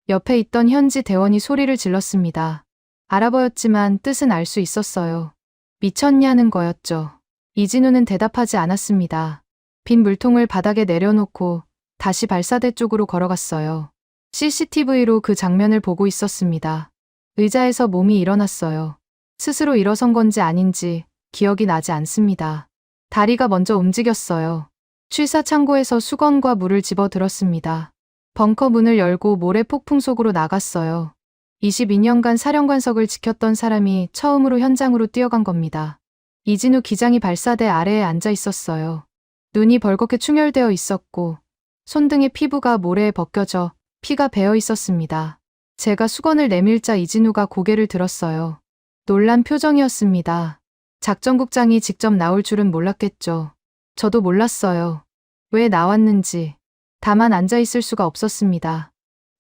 옆에 있던 현지 대원이 소리를 질렀습니다. 알아보였지만 뜻은 알 수 있었어요. 미쳤냐는 거였죠. 이진우는 대답하지 않았습니다. 빈 물통을 바닥에 내려놓고 다시 발사대 쪽으로 걸어갔어요. CCTV로 그 장면을 보고 있었습니다. 의자에서 몸이 일어났어요. 스스로 일어선 건지 아닌지 기억이 나지 않습니다. 다리가 먼저 움직였어요. 취사 창고에서 수건과 물을 집어 들었습니다. 벙커 문을 열고 모래 폭풍 속으로 나갔어요. 22년간 사령관석을 지켰던 사람이 처음으로 현장으로 뛰어간 겁니다. 이진우 기장이 발사대 아래에 앉아 있었어요. 눈이 벌겋게 충혈되어 있었고 손등의 피부가 모래에 벗겨져 피가 배어 있었습니다. 제가 수건을 내밀자 이진우가 고개를 들었어요. 놀란 표정이었습니다. 작전국장이 직접 나올 줄은 몰랐겠죠. 저도 몰랐어요. 왜 나왔는지. 다만 앉아있을 수가 없었습니다.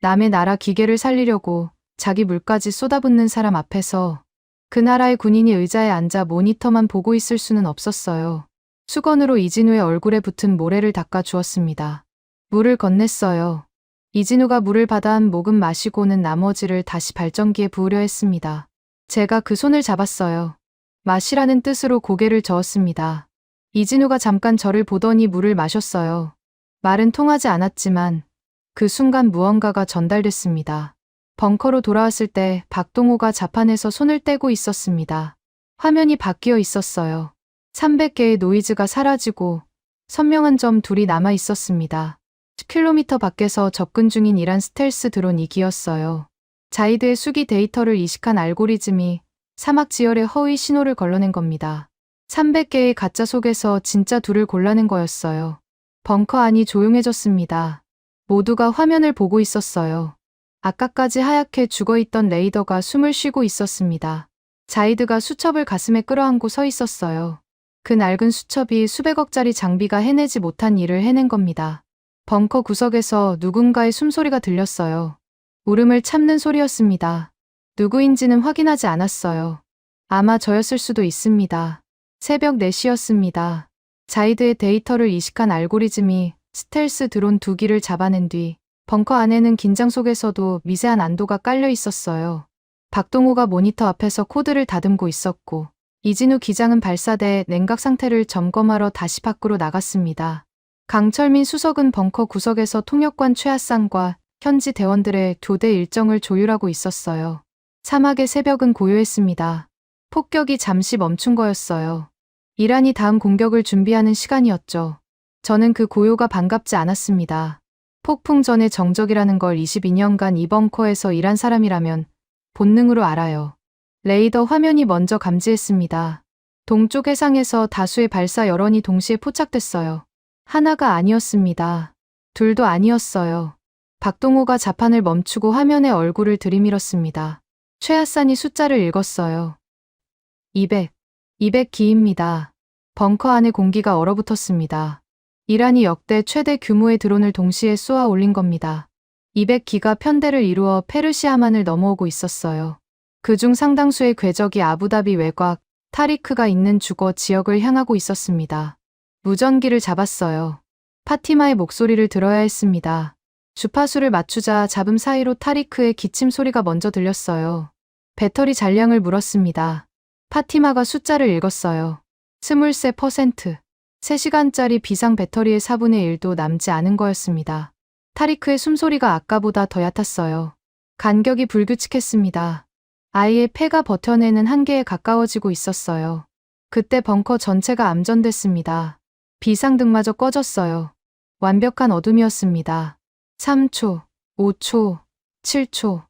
남의 나라 기계를 살리려고 자기 물까지 쏟아붓는 사람 앞에서 그 나라의 군인이 의자에 앉아 모니터만 보고 있을 수는 없었어요. 수건으로 이진우의 얼굴에 붙은 모래를 닦아 주었습니다. 물을 건넸어요. 이진우가 물을 받아 한 모금 마시고는 나머지를 다시 발전기에 부으려 했습니다. 제가 그 손을 잡았어요. 마시라는 뜻으로 고개를 저었습니다. 이진우가 잠깐 저를 보더니 물을 마셨어요. 말은 통하지 않았지만 그 순간 무언가가 전달됐습니다. 벙커로 돌아왔을 때 박동호가 자판에서 손을 떼고 있었습니다. 화면이 바뀌어 있었어요. 300개의 노이즈가 사라지고 선명한 점 둘이 남아 있었습니다. 10km 밖에서 접근 중인 이란 스텔스 드론 2기였어요. 자이드의 수기 데이터를 이식한 알고리즘이 사막 지열의 허위 신호를 걸러낸 겁니다. 300개의 가짜 속에서 진짜 둘을 골라낸 거였어요. 벙커 안이 조용해졌습니다. 모두가 화면을 보고 있었어요. 아까까지 하얗게 죽어있던 레이더가 숨을 쉬고 있었습니다. 자이드가 수첩을 가슴에 끌어안고 서 있었어요. 그 낡은 수첩이 수백억짜리 장비가 해내지 못한 일을 해낸 겁니다. 벙커 구석에서 누군가의 숨소리가 들렸어요. 울음을 참는 소리였습니다. 누구인지는 확인하지 않았어요. 아마 저였을 수도 있습니다. 새벽 4시였습니다. 자이드의 데이터를 이식한 알고리즘이 스텔스 드론 2기를 잡아낸 뒤 벙커 안에는 긴장 속에서도 미세한 안도가 깔려 있었어요. 박동호가 모니터 앞에서 코드를 다듬고 있었고 이진우 기장은 발사대 냉각 상태를 점검하러 다시 밖으로 나갔습니다. 강철민 수석은 벙커 구석에서 통역관 최하상과 현지 대원들의 교대 일정을 조율하고 있었어요. 사막의 새벽은 고요했습니다. 폭격이 잠시 멈춘 거였어요. 이란이 다음 공격을 준비하는 시간이었죠. 저는 그 고요가 반갑지 않았습니다. 폭풍 전의 정적이라는 걸 22년간 이 벙커에서 일한 사람이라면 본능으로 알아요. 레이더 화면이 먼저 감지했습니다. 동쪽 해상에서 다수의 발사 여론이 동시에 포착됐어요. 하나가 아니었습니다. 둘도 아니었어요. 박동호가 자판을 멈추고 화면에 얼굴을 들이밀었습니다. 최하산이 숫자를 읽었어요. 200. 200기입니다. 벙커 안에 공기가 얼어붙었습니다. 이란이 역대 최대 규모의 드론을 동시에 쏘아 올린 겁니다. 200기가 편대를 이루어 페르시아만을 넘어오고 있었어요. 그중 상당수의 궤적이 아부다비 외곽, 타리크가 있는 주거 지역을 향하고 있었습니다. 무전기를 잡았어요. 파티마의 목소리를 들어야 했습니다. 주파수를 맞추자 잡음 사이로 타리크의 기침 소리가 먼저 들렸어요. 배터리 잔량을 물었습니다. 파티마가 숫자를 읽었어요. 23%. 3시간짜리 비상 배터리의 4분의 1도 남지 않은 거였습니다. 타리크의 숨소리가 아까보다 더 얕았어요. 간격이 불규칙했습니다. 아이의 폐가 버텨내는 한계에 가까워지고 있었어요. 그때 벙커 전체가 암전됐습니다. 비상등마저 꺼졌어요. 완벽한 어둠이었습니다. 3초, 5초, 7초.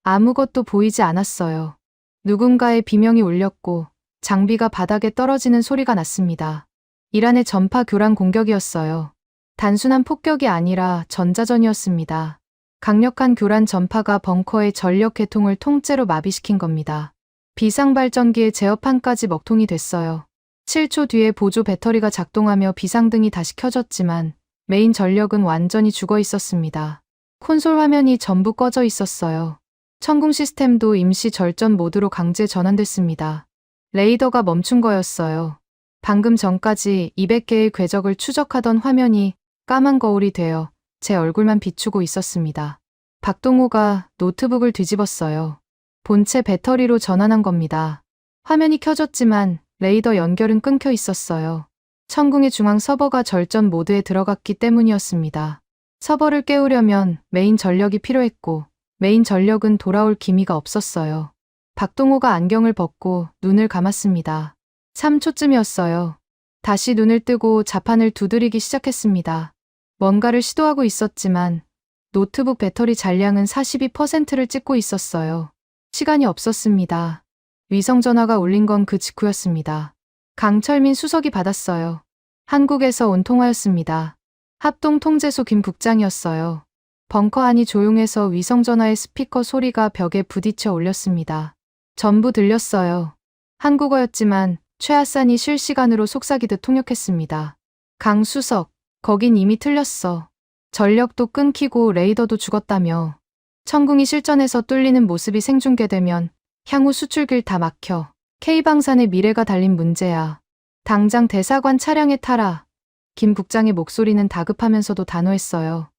아무것도 보이지 않았어요. 누군가의 비명이 울렸고 장비가 바닥에 떨어지는 소리가 났습니다. 이란의 전파 교란 공격이었어요. 단순한 폭격이 아니라 전자전이었습니다. 강력한 교란 전파가 벙커의 전력 계통을 통째로 마비시킨 겁니다. 비상발전기의 제어판까지 먹통이 됐어요. 7초 뒤에 보조 배터리가 작동하며 비상등이 다시 켜졌지만 메인 전력은 완전히 죽어 있었습니다. 콘솔 화면이 전부 꺼져 있었어요. 천궁 시스템도 임시 절전 모드로 강제 전환됐습니다. 레이더가 멈춘 거였어요. 방금 전까지 200개의 궤적을 추적하던 화면이 까만 거울이 되어 제 얼굴만 비추고 있었습니다. 박동호가 노트북을 뒤집었어요. 본체 배터리로 전환한 겁니다. 화면이 켜졌지만 레이더 연결은 끊겨 있었어요. 천궁의 중앙 서버가 절전 모드에 들어갔기 때문이었습니다. 서버를 깨우려면 메인 전력이 필요했고 메인 전력은 돌아올 기미가 없었어요. 박동호가 안경을 벗고 눈을 감았습니다. 3초쯤이었어요. 다시 눈을 뜨고 자판을 두드리기 시작했습니다. 뭔가를 시도하고 있었지만 노트북 배터리 잔량은 42%를 찍고 있었어요. 시간이 없었습니다. 위성전화가 울린 건 그 직후였습니다. 강철민 수석이 받았어요. 한국에서 온 통화였습니다. 합동통제소 김 국장이었어요. 벙커 안이 조용해서 위성전화의 스피커 소리가 벽에 부딪혀 울렸습니다. 전부 들렸어요. 한국어였지만 최하산이 실시간으로 속삭이듯 통역했습니다. 강 수석, 거긴 이미 틀렸어. 전력도 끊기고 레이더도 죽었다며. 천궁이 실전에서 뚫리는 모습이 생중계되면 향후 수출길 다 막혀. K방산의 미래가 달린 문제야. 당장 대사관 차량에 타라. 김 국장의 목소리는 다급하면서도 단호했어요.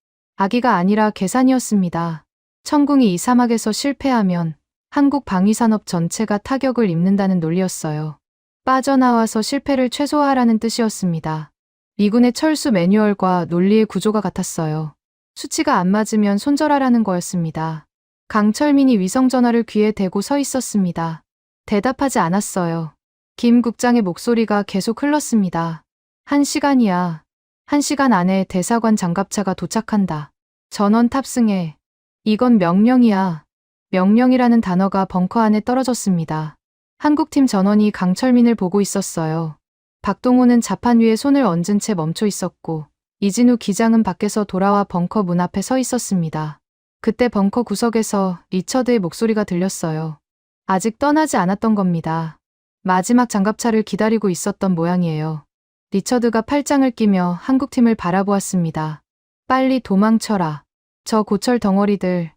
아기가 아니라 계산이었습니다. 천궁이 이 사막에서 실패하면 한국 방위산업 전체가 타격을 입는다는 논리였어요. 빠져나와서 실패를 최소화하라는 뜻이었습니다. 미군의 철수 매뉴얼과 논리의 구조가 같았어요. 수치가 안 맞으면 손절하라는 거였습니다. 강철민이 위성전화를 귀에 대고 서 있었습니다. 대답하지 않았어요. 김 국장의 목소리가 계속 흘렀습니다. 1시간이야. 1시간 안에 대사관 장갑차가 도착한다. 전원 탑승해. 이건 명령이야. 명령이라는 단어가 벙커 안에 떨어졌습니다. 한국팀 전원이 강철민을 보고 있었어요. 박동호는 자판 위에 손을 얹은 채 멈춰 있었고 이진우 기장은 밖에서 돌아와 벙커 문 앞에 서 있었습니다. 그때 벙커 구석에서 리처드의 목소리가 들렸어요. 아직 떠나지 않았던 겁니다. 마지막 장갑차를 기다리고 있었던 모양이에요. 리처드가 팔짱을 끼며 한국팀을 바라보았습니다. 빨리 도망쳐라. 저 고철 덩어리들.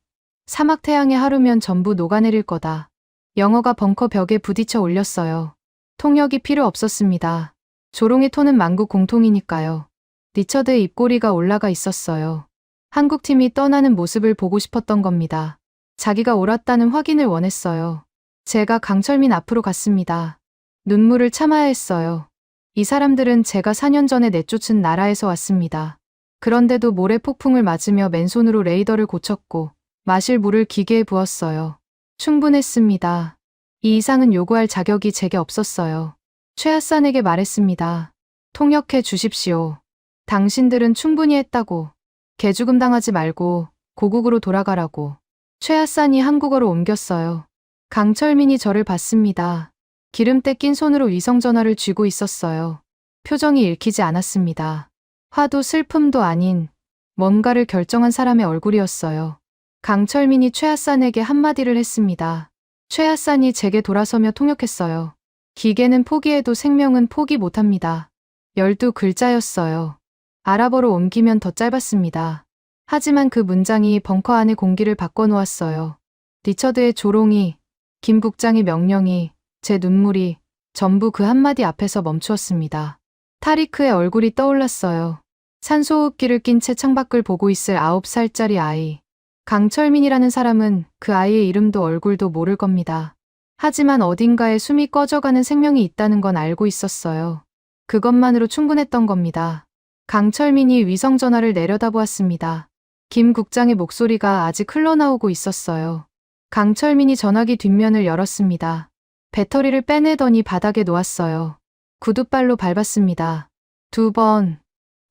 사막 태양의 하루면 전부 녹아내릴 거다. 영어가 벙커 벽에 부딪혀 올렸어요. 통역이 필요 없었습니다. 조롱의 톤은 만국 공통이니까요. 리처드의 입꼬리가 올라가 있었어요. 한국팀이 떠나는 모습을 보고 싶었던 겁니다. 자기가 옳았다는 확인을 원했어요. 제가 강철민 앞으로 갔습니다. 눈물을 참아야 했어요. 이 사람들은 제가 4년 전에 내쫓은 나라에서 왔습니다. 그런데도 모래 폭풍을 맞으며 맨손으로 레이더를 고쳤고 마실 물을 기계에 부었어요. 충분했습니다. 이 이상은 요구할 자격이 제게 없었어요. 최하산에게 말했습니다. 통역해 주십시오. 당신들은 충분히 했다고. 개죽음 당하지 말고 고국으로 돌아가라고. 최하산이 한국어로 옮겼어요. 강철민이 저를 봤습니다. 기름때 낀 손으로 위성전화를 쥐고 있었어요. 표정이 읽히지 않았습니다. 화도 슬픔도 아닌 뭔가를 결정한 사람의 얼굴이었어요. 강철민이 최하산에게 한마디를 했습니다. 최하산이 제게 돌아서며 통역했어요. 기계는 포기해도 생명은 포기 못합니다. 12글자였어요. 아랍어로 옮기면 더 짧았습니다. 하지만 그 문장이 벙커 안의 공기를 바꿔놓았어요. 리처드의 조롱이, 김 국장의 명령이, 제 눈물이 전부 그 한마디 앞에서 멈추었습니다. 타리크의 얼굴이 떠올랐어요. 산소호흡기를 낀 채 창밖을 보고 있을 9살짜리 아이. 강철민이라는 사람은 그 아이의 이름도 얼굴도 모를 겁니다. 하지만 어딘가에 숨이 꺼져가는 생명이 있다는 건 알고 있었어요. 그것만으로 충분했던 겁니다. 강철민이 위성전화를 내려다보았습니다. 김 국장의 목소리가 아직 흘러나오고 있었어요. 강철민이 전화기 뒷면을 열었습니다. 배터리를 빼내더니 바닥에 놓았어요. 구두발로 밟았습니다. 2번.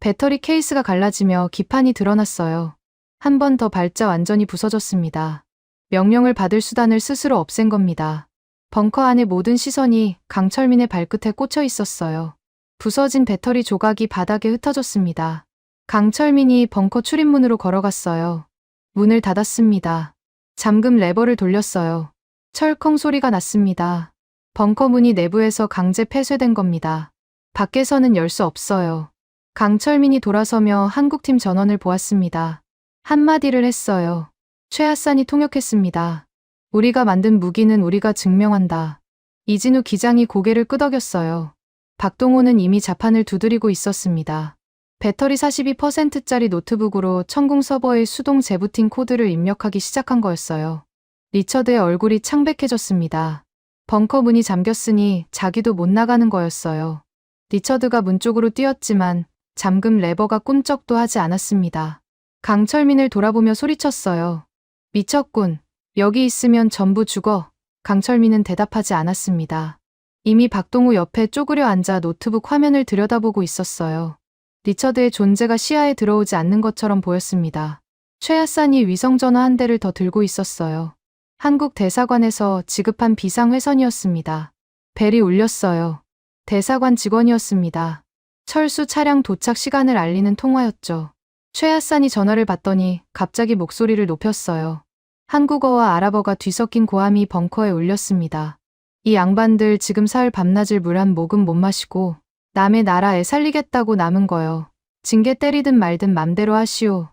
배터리 케이스가 갈라지며 기판이 드러났어요. 한 번 더 밟자 완전히 부서졌습니다. 명령을 받을 수단을 스스로 없앤 겁니다. 벙커 안의 모든 시선이 강철민의 발끝에 꽂혀 있었어요. 부서진 배터리 조각이 바닥에 흩어졌습니다. 강철민이 벙커 출입문으로 걸어갔어요. 문을 닫았습니다. 잠금 레버를 돌렸어요. 철컹 소리가 났습니다. 벙커 문이 내부에서 강제 폐쇄된 겁니다. 밖에서는 열 수 없어요. 강철민이 돌아서며 한국팀 전원을 보았습니다. 한마디를 했어요. 최하산이 통역했습니다. 우리가 만든 무기는 우리가 증명한다. 이진우 기장이 고개를 끄덕였어요. 박동호는 이미 자판을 두드리고 있었습니다. 배터리 42%짜리 노트북으로 천궁 서버의 수동 재부팅 코드를 입력하기 시작한 거였어요. 리처드의 얼굴이 창백해졌습니다. 벙커 문이 잠겼으니 자기도 못 나가는 거였어요. 리처드가 문 쪽으로 뛰었지만 잠금 레버가 꿈쩍도 하지 않았습니다. 강철민을 돌아보며 소리쳤어요. 미쳤군. 여기 있으면 전부 죽어. 강철민은 대답하지 않았습니다. 이미 박동우 옆에 쪼그려 앉아 노트북 화면을 들여다보고 있었어요. 리처드의 존재가 시야에 들어오지 않는 것처럼 보였습니다. 최하산이 위성전화 한 대를 더 들고 있었어요. 한국 대사관에서 지급한 비상회선이었습니다. 벨이 울렸어요. 대사관 직원이었습니다. 철수 차량 도착 시간을 알리는 통화였죠. 최하산이 전화를 받더니 갑자기 목소리를 높였어요. 한국어와 아랍어가 뒤섞인 고함이 벙커에 울렸습니다. 이 양반들 지금 사흘 밤낮을 물 한 모금 못 마시고 남의 나라 애 살리겠다고 남은 거요. 징계 때리든 말든 맘대로 하시오.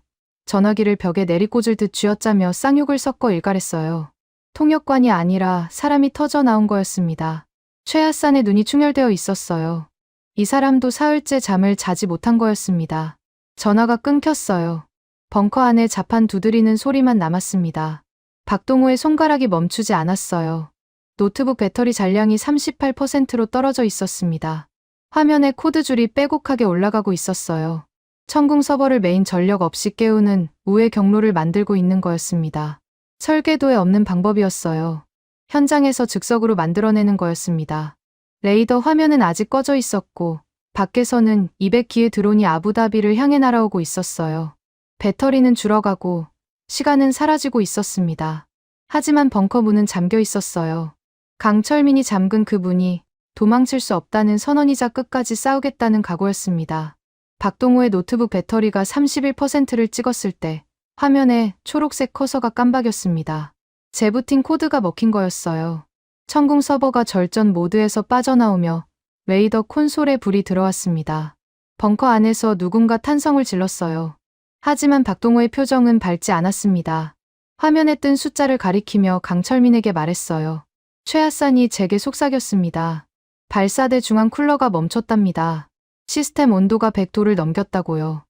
전화기를 벽에 내리꽂을 듯 쥐어짜며 쌍욕을 섞어 일갈했어요. 통역관이 아니라 사람이 터져 나온 거였습니다. 최하산의 눈이 충혈되어 있었어요. 이 사람도 사흘째 잠을 자지 못한 거였습니다. 전화가 끊겼어요. 벙커 안에 자판 두드리는 소리만 남았습니다. 박동호의 손가락이 멈추지 않았어요. 노트북 배터리 잔량이 38%로 떨어져 있었습니다. 화면에 코드줄이 빼곡하게 올라가고 있었어요. 천궁 서버를 메인 전력 없이 깨우는 우회 경로를 만들고 있는 거였습니다. 설계도에 없는 방법이었어요. 현장에서 즉석으로 만들어내는 거였습니다. 레이더 화면은 아직 꺼져 있었고 밖에서는 200기의 드론이 아부다비를 향해 날아오고 있었어요. 배터리는 줄어가고 시간은 사라지고 있었습니다. 하지만 벙커 문은 잠겨 있었어요. 강철민이 잠근 그 문이 도망칠 수 없다는 선언이자 끝까지 싸우겠다는 각오였습니다. 박동호의 노트북 배터리가 31%를 찍었을 때 화면에 초록색 커서가 깜박였습니다. 재부팅 코드가 먹힌 거였어요. 천궁 서버가 절전 모드에서 빠져나오며 웨이더 콘솔에 불이 들어왔습니다. 벙커 안에서 누군가 탄성을 질렀어요. 하지만 박동호의 표정은 밝지 않았습니다. 화면에 뜬 숫자를 가리키며 강철민에게 말했어요. 최하산이 제게 속삭였습니다. 발사대 중앙 쿨러가 멈췄답니다. 시스템 온도가 100도를 넘겼다고요.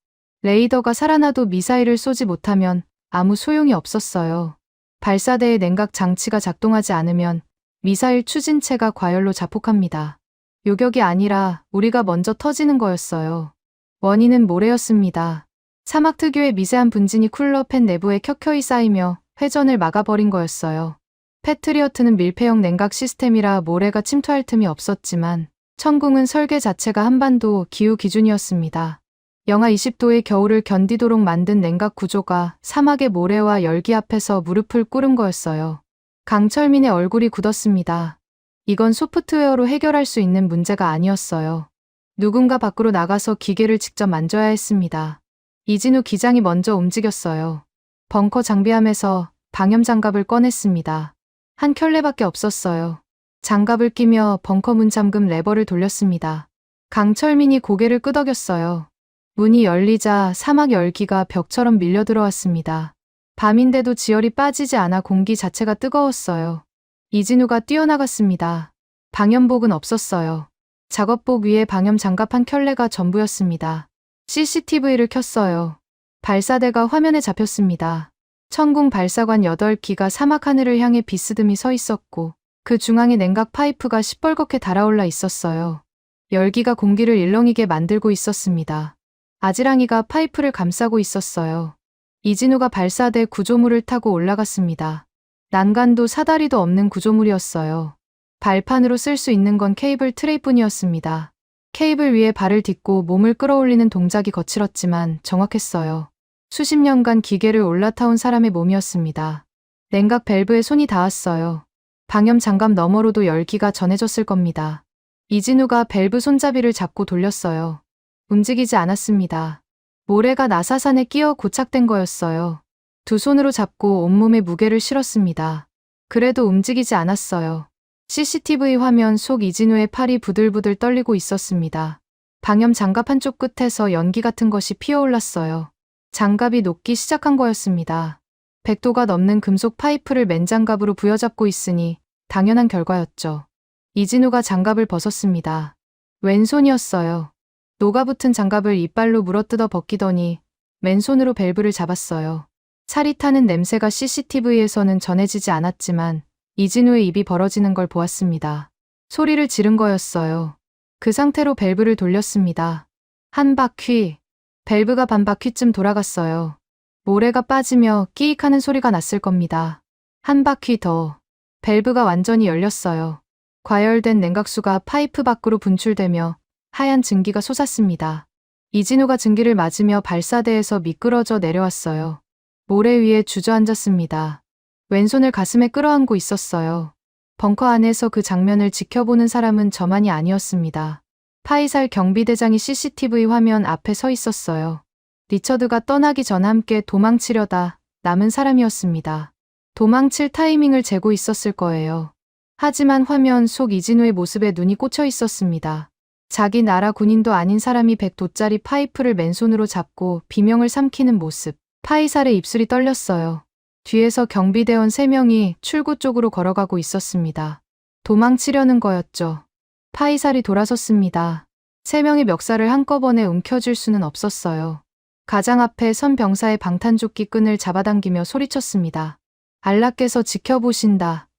레이더가 살아나도 미사일을 쏘지 못하면 아무 소용이 없었어요. 발사대의 냉각 장치가 작동하지 않으면 미사일 추진체가 과열로 자폭합니다. 요격이 아니라 우리가 먼저 터지는 거였어요. 원인은 모래였습니다. 사막 특유의 미세한 분진이 쿨러 팬 내부에 켜켜이 쌓이며 회전을 막아버린 거였어요. 패트리어트는 밀폐형 냉각 시스템이라 모래가 침투할 틈이 없었지만 천궁은 설계 자체가 한반도 기후 기준이었습니다. 영하 20도의 겨울을 견디도록 만든 냉각 구조가 사막의 모래와 열기 앞에서 무릎을 꿇은 거였어요. 강철민의 얼굴이 굳었습니다. 이건 소프트웨어로 해결할 수 있는 문제가 아니었어요. 누군가 밖으로 나가서 기계를 직접 만져야 했습니다. 이진우 기장이 먼저 움직였어요. 벙커 장비함에서 방염 장갑을 꺼냈습니다. 한 켤레밖에 없었어요. 장갑을 끼며 벙커 문 잠금 레버를 돌렸습니다. 강철민이 고개를 끄덕였어요. 문이 열리자 사막 열기가 벽처럼 밀려 들어왔습니다. 밤인데도 지열이 빠지지 않아 공기 자체가 뜨거웠어요. 이진우가 뛰어나갔습니다. 방염복은 없었어요. 작업복 위에 방염 장갑 한 켤레가 전부였습니다. CCTV를 켰어요. 발사대가 화면에 잡혔습니다. 천궁 발사관 8기가 사막 하늘을 향해 비스듬히 서 있었고 그 중앙에 냉각 파이프가 시뻘겋게 달아올라 있었어요. 열기가 공기를 일렁이게 만들고 있었습니다. 아지랑이가 파이프를 감싸고 있었어요. 이진우가 발사대 구조물을 타고 올라갔습니다. 난간도 사다리도 없는 구조물이었어요. 발판으로 쓸 수 있는 건 케이블 트레이뿐이었습니다. 케이블 위에 발을 딛고 몸을 끌어올리는 동작이 거칠었지만 정확했어요. 수십 년간 기계를 올라타온 사람의 몸이었습니다. 냉각 밸브에 손이 닿았어요. 방염 장갑 너머로도 열기가 전해졌을 겁니다. 이진우가 밸브 손잡이를 잡고 돌렸어요. 움직이지 않았습니다. 모래가 나사산에 끼어 고착된 거였어요. 두 손으로 잡고 온몸에 무게를 실었습니다. 그래도 움직이지 않았어요. CCTV 화면 속 이진우의 팔이 부들부들 떨리고 있었습니다. 방염 장갑 한쪽 끝에서 연기 같은 것이 피어올랐어요. 장갑이 녹기 시작한 거였습니다. 100도가 넘는 금속 파이프를 맨장갑으로 부여잡고 있으니 당연한 결과였죠. 이진우가 장갑을 벗었습니다. 왼손이었어요. 녹아붙은 장갑을 이빨로 물어뜯어 벗기더니 맨손으로 밸브를 잡았어요. 살이 타는 냄새가 CCTV에서는 전해지지 않았지만 이진우의 입이 벌어지는 걸 보았습니다. 소리를 지른 거였어요. 그 상태로 밸브를 돌렸습니다. 한 바퀴, 밸브가 반 바퀴쯤 돌아갔어요. 모래가 빠지며 끼익하는 소리가 났을 겁니다. 한 바퀴 더, 밸브가 완전히 열렸어요. 과열된 냉각수가 파이프 밖으로 분출되며 하얀 증기가 솟았습니다. 이진우가 증기를 맞으며 발사대에서 미끄러져 내려왔어요. 모래 위에 주저앉았습니다. 왼손을 가슴에 끌어안고 있었어요. 벙커 안에서 그 장면을 지켜보는 사람은 저만이 아니었습니다. 파이살 경비대장이 CCTV 화면 앞에 서 있었어요. 리처드가 떠나기 전 함께 도망치려다 남은 사람이었습니다. 도망칠 타이밍을 재고 있었을 거예요. 하지만 화면 속 이진우의 모습에 눈이 꽂혀 있었습니다. 자기 나라 군인도 아닌 사람이 100도짜리 파이프를 맨손으로 잡고 비명을 삼키는 모습. 파이살의 입술이 떨렸어요. 뒤에서 경비대원 3명이 출구 쪽으로 걸어가고 있었습니다. 도망치려는 거였죠. 파이살이 돌아섰습니다. 3명의 멱살을 한꺼번에 움켜쥘 수는 없었어요. 가장 앞에 선 병사의 방탄조끼 끈을 잡아당기며 소리쳤습니다. 알라께서 지켜보신다.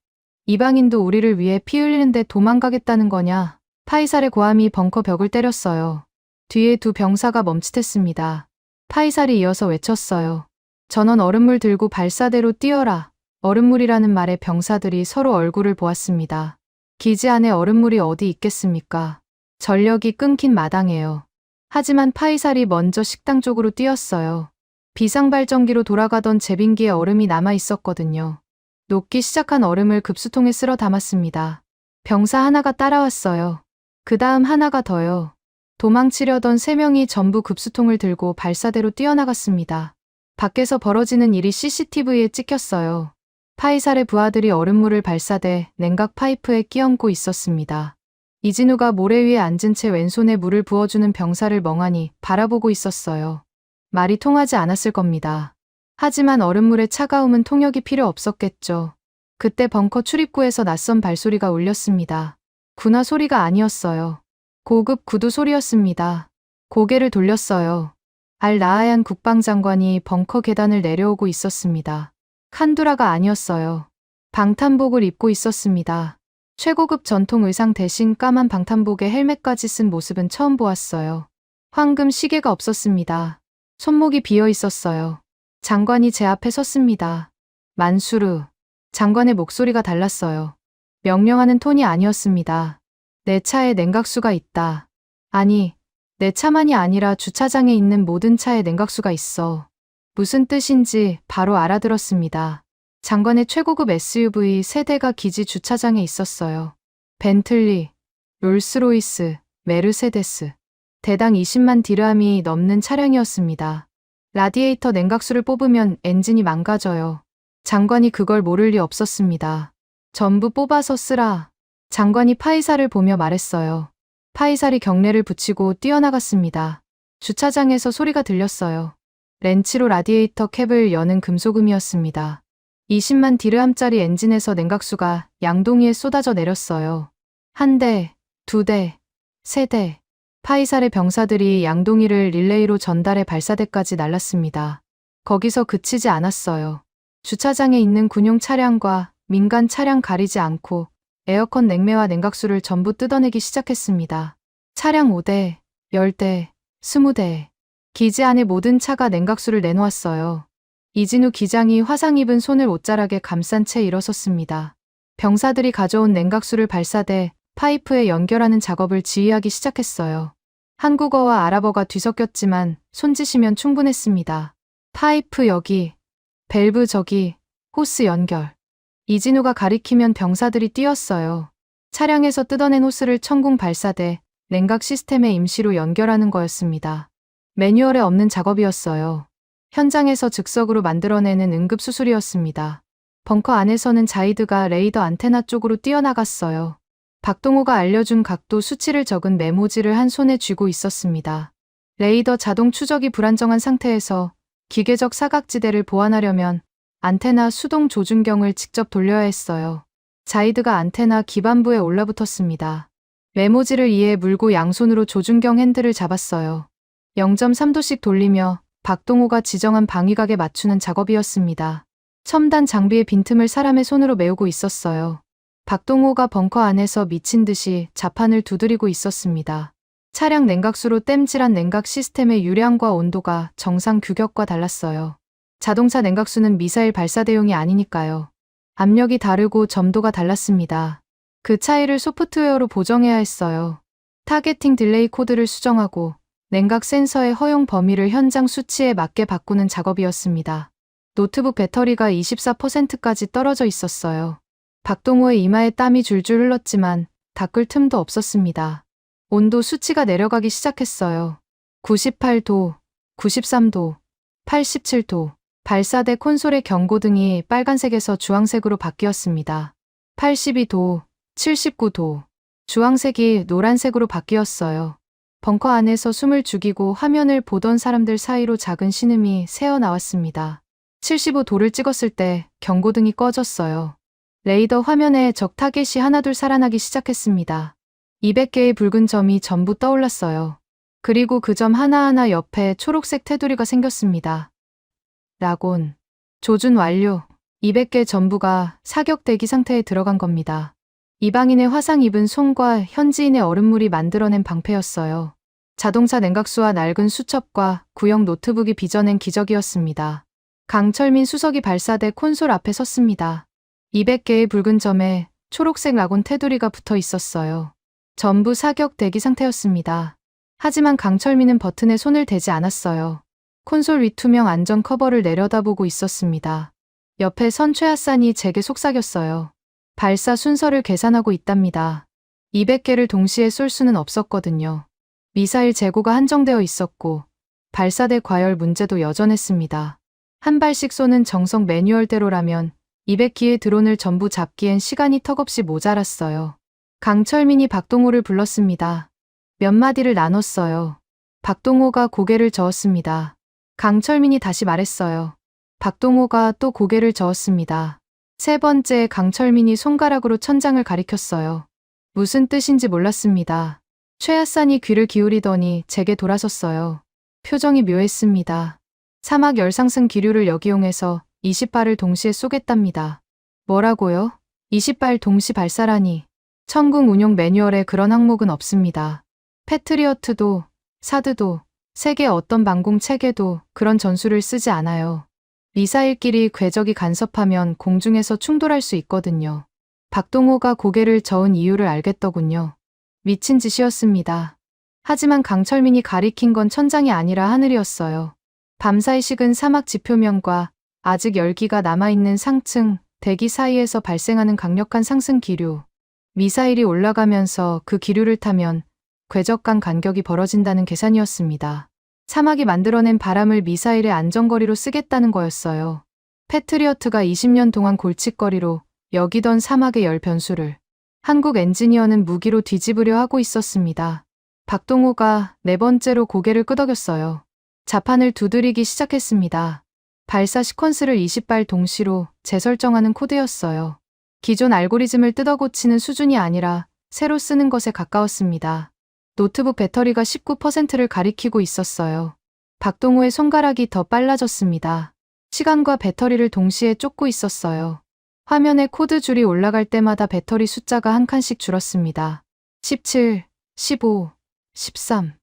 이방인도 우리를 위해 피 흘리는데 도망가겠다는 거냐. 파이살의 고함이 벙커 벽을 때렸어요. 뒤에 두 병사가 멈칫했습니다. 파이살이 이어서 외쳤어요. 전원 얼음물 들고 발사대로 뛰어라. 얼음물이라는 말에 병사들이 서로 얼굴을 보았습니다. 기지 안에 얼음물이 어디 있겠습니까? 전력이 끊긴 마당에요. 하지만 파이살이 먼저 식당 쪽으로 뛰었어요. 비상발전기로 돌아가던 제빙기에 얼음이 남아 있었거든요. 녹기 시작한 얼음을 급수통에 쓸어 담았습니다. 병사 하나가 따라왔어요. 그 다음 하나가 더요. 도망치려던 3명이 전부 급수통을 들고 발사대로 뛰어나갔습니다. 밖에서 벌어지는 일이 CCTV에 찍혔어요. 파이살의 부하들이 얼음물을 발사대 냉각 파이프에 끼얹고 있었습니다. 이진우가 모래 위에 앉은 채 왼손에 물을 부어주는 병사를 멍하니 바라보고 있었어요. 말이 통하지 않았을 겁니다. 하지만 얼음물의 차가움은 통역이 필요 없었겠죠. 그때 벙커 출입구에서 낯선 발소리가 울렸습니다. 군화 소리가 아니었어요. 고급 구두 소리였습니다. 고개를 돌렸어요. 알-나하얀 국방장관이 벙커 계단을 내려오고 있었습니다. 칸두라가 아니었어요. 방탄복을 입고 있었습니다. 최고급 전통 의상 대신 까만 방탄복에 헬멧까지 쓴 모습은 처음 보았어요. 황금 시계가 없었습니다. 손목이 비어 있었어요. 장관이 제 앞에 섰습니다. 만수르. 장관의 목소리가 달랐어요. 명령하는 톤이 아니었습니다. 내 차에 냉각수가 있다. 아니, 내 차만이 아니라 주차장에 있는 모든 차에 냉각수가 있어. 무슨 뜻인지 바로 알아들었습니다. 장관의 최고급 SUV 3대가 기지 주차장에 있었어요. 벤틀리, 롤스로이스, 메르세데스. 대당 20만 디르함이 넘는 차량이었습니다. 라디에이터 냉각수를 뽑으면 엔진이 망가져요. 장관이 그걸 모를 리 없었습니다. 전부 뽑아서 쓰라. 장관이 파이사를 보며 말했어요. 파이살이 경례를 붙이고 뛰어나갔습니다. 주차장에서 소리가 들렸어요. 렌치로 라디에이터 캡을 여는 금속음이었습니다. 20만 디르함짜리 엔진에서 냉각수가 양동이에 쏟아져 내렸어요. 한 대, 두 대, 세 대. 파이살의 병사들이 양동이를 릴레이로 전달해 발사대까지 날랐습니다. 거기서 그치지 않았어요. 주차장에 있는 군용 차량과 민간 차량 가리지 않고 에어컨 냉매와 냉각수를 전부 뜯어내기 시작했습니다. 차량 5대, 10대, 20대. 기지 안에 모든 차가 냉각수를 내놓았어요. 이진우 기장이 화상 입은 손을 옷자락에 감싼 채 일어섰습니다. 병사들이 가져온 냉각수를 발사대 파이프에 연결하는 작업을 지휘하기 시작했어요. 한국어와 아랍어가 뒤섞였지만 손짓이면 충분했습니다. 파이프 여기, 밸브 저기, 호스 연결. 이진우가 가리키면 병사들이 뛰었어요. 차량에서 뜯어낸 호스를 천궁 발사대, 냉각 시스템에 임시로 연결하는 거였습니다. 매뉴얼에 없는 작업이었어요. 현장에서 즉석으로 만들어내는 응급수술이었습니다. 벙커 안에서는 자이드가 레이더 안테나 쪽으로 뛰어나갔어요. 박동호가 알려준 각도 수치를 적은 메모지를 한 손에 쥐고 있었습니다. 레이더 자동 추적이 불안정한 상태에서 기계적 사각지대를 보완하려면 안테나 수동 조준경을 직접 돌려야 했어요. 자이드가 안테나 기반부에 올라붙었습니다. 메모지를 이에 물고 양손으로 조준경 핸들을 잡았어요. 0.3도씩 돌리며 박동호가 지정한 방위각에 맞추는 작업이었습니다. 첨단 장비의 빈틈을 사람의 손으로 메우고 있었어요. 박동호가 벙커 안에서 미친 듯이 자판을 두드리고 있었습니다. 차량 냉각수로 땜질한 냉각 시스템의 유량과 온도가 정상 규격과 달랐어요. 자동차 냉각수는 미사일 발사대용이 아니니까요. 압력이 다르고 점도가 달랐습니다. 그 차이를 소프트웨어로 보정해야 했어요. 타겟팅 딜레이 코드를 수정하고 냉각 센서의 허용 범위를 현장 수치에 맞게 바꾸는 작업이었습니다. 노트북 배터리가 24%까지 떨어져 있었어요. 박동호의 이마에 땀이 줄줄 흘렀지만 닦을 틈도 없었습니다. 온도 수치가 내려가기 시작했어요. 98도, 93도, 87도. 발사대 콘솔의 경고등이 빨간색에서 주황색으로 바뀌었습니다. 82도, 79도. 주황색이 노란색으로 바뀌었어요. 벙커 안에서 숨을 죽이고 화면을 보던 사람들 사이로 작은 신음이 새어나왔습니다. 75도를 찍었을 때 경고등이 꺼졌어요. 레이더 화면에 적 타겟이 하나둘 살아나기 시작했습니다. 200개의 붉은 점이 전부 떠올랐어요. 그리고 그 점 하나하나 옆에 초록색 테두리가 생겼습니다. 라곤. 조준 완료. 200개 전부가 사격 대기 상태에 들어간 겁니다. 이방인의 화상 입은 손과 현지인의 얼음물이 만들어낸 방패였어요. 자동차 냉각수와 낡은 수첩과 구형 노트북이 빚어낸 기적이었습니다. 강철민 수석이 발사대 콘솔 앞에 섰습니다. 200개의 붉은 점에 초록색 라곤 테두리가 붙어 있었어요. 전부 사격 대기 상태였습니다. 하지만 강철민은 버튼에 손을 대지 않았어요. 콘솔 위 투명 안전 커버를 내려다보고 있었습니다. 옆에 선 최하산이 제게 속삭였어요. 발사 순서를 계산하고 있답니다. 200개를 동시에 쏠 수는 없었거든요. 미사일 재고가 한정되어 있었고 발사대 과열 문제도 여전했습니다. 한 발씩 쏘는 정석 매뉴얼대로라면 200기의 드론을 전부 잡기엔 시간이 턱없이 모자랐어요. 강철민이 박동호를 불렀습니다. 몇 마디를 나눴어요. 박동호가 고개를 저었습니다. 강철민이 다시 말했어요. 박동호가 또 고개를 저었습니다. 세 번째 강철민이 손가락으로 천장을 가리켰어요. 무슨 뜻인지 몰랐습니다. 최하산이 귀를 기울이더니 제게 돌아섰어요. 표정이 묘했습니다. 사막 열상승 기류를 역이용해서 20발을 동시에 쏘겠답니다. 뭐라고요? 20발 동시 발사라니. 천궁 운용 매뉴얼에 그런 항목은 없습니다. 패트리어트도, 사드도, 세계 어떤 방공 체계도 그런 전술을 쓰지 않아요. 미사일끼리 궤적이 간섭하면 공중에서 충돌할 수 있거든요. 박동호가 고개를 저은 이유를 알겠더군요. 미친 짓이었습니다. 하지만 강철민이 가리킨 건 천장이 아니라 하늘이었어요. 밤사이 식은 사막 지표면과 아직 열기가 남아있는 상층, 대기 사이에서 발생하는 강력한 상승 기류. 미사일이 올라가면서 그 기류를 타면 궤적 간 간격이 벌어진다는 계산이었습니다. 사막이 만들어낸 바람을 미사일의 안전거리로 쓰겠다는 거였어요. 패트리어트가 20년 동안 골칫거리로 여기던 사막의 열 변수를 한국 엔지니어는 무기로 뒤집으려 하고 있었습니다. 박동호가 네 번째로 고개를 끄덕였어요. 자판을 두드리기 시작했습니다. 발사 시퀀스를 20발 동시로 재설정하는 코드였어요. 기존 알고리즘을 뜯어고치는 수준이 아니라 새로 쓰는 것에 가까웠습니다. 노트북 배터리가 19%를 가리키고 있었어요. 박동호의 손가락이 더 빨라졌습니다. 시간과 배터리를 동시에 쫓고 있었어요. 화면에 코드 줄이 올라갈 때마다 배터리 숫자가 한 칸씩 줄었습니다. 17, 15, 13.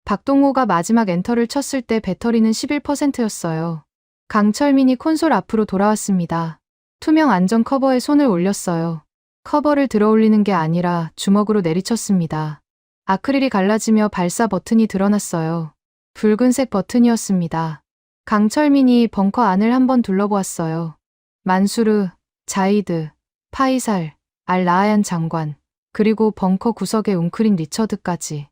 박동호가 마지막 엔터를 쳤을 때 배터리는 11%였어요. 강철민이 콘솔 앞으로 돌아왔습니다. 투명 안전 커버에 손을 올렸어요. 커버를 들어 올리는 게 아니라 주먹으로 내리쳤습니다. 아크릴이 갈라지며 발사 버튼이 드러났어요. 붉은색 버튼이었습니다. 강철민이 벙커 안을 한번 둘러보았어요. 만수르, 자이드, 파이살, 알-라하얀 장관, 그리고 벙커 구석에 웅크린 리처드까지.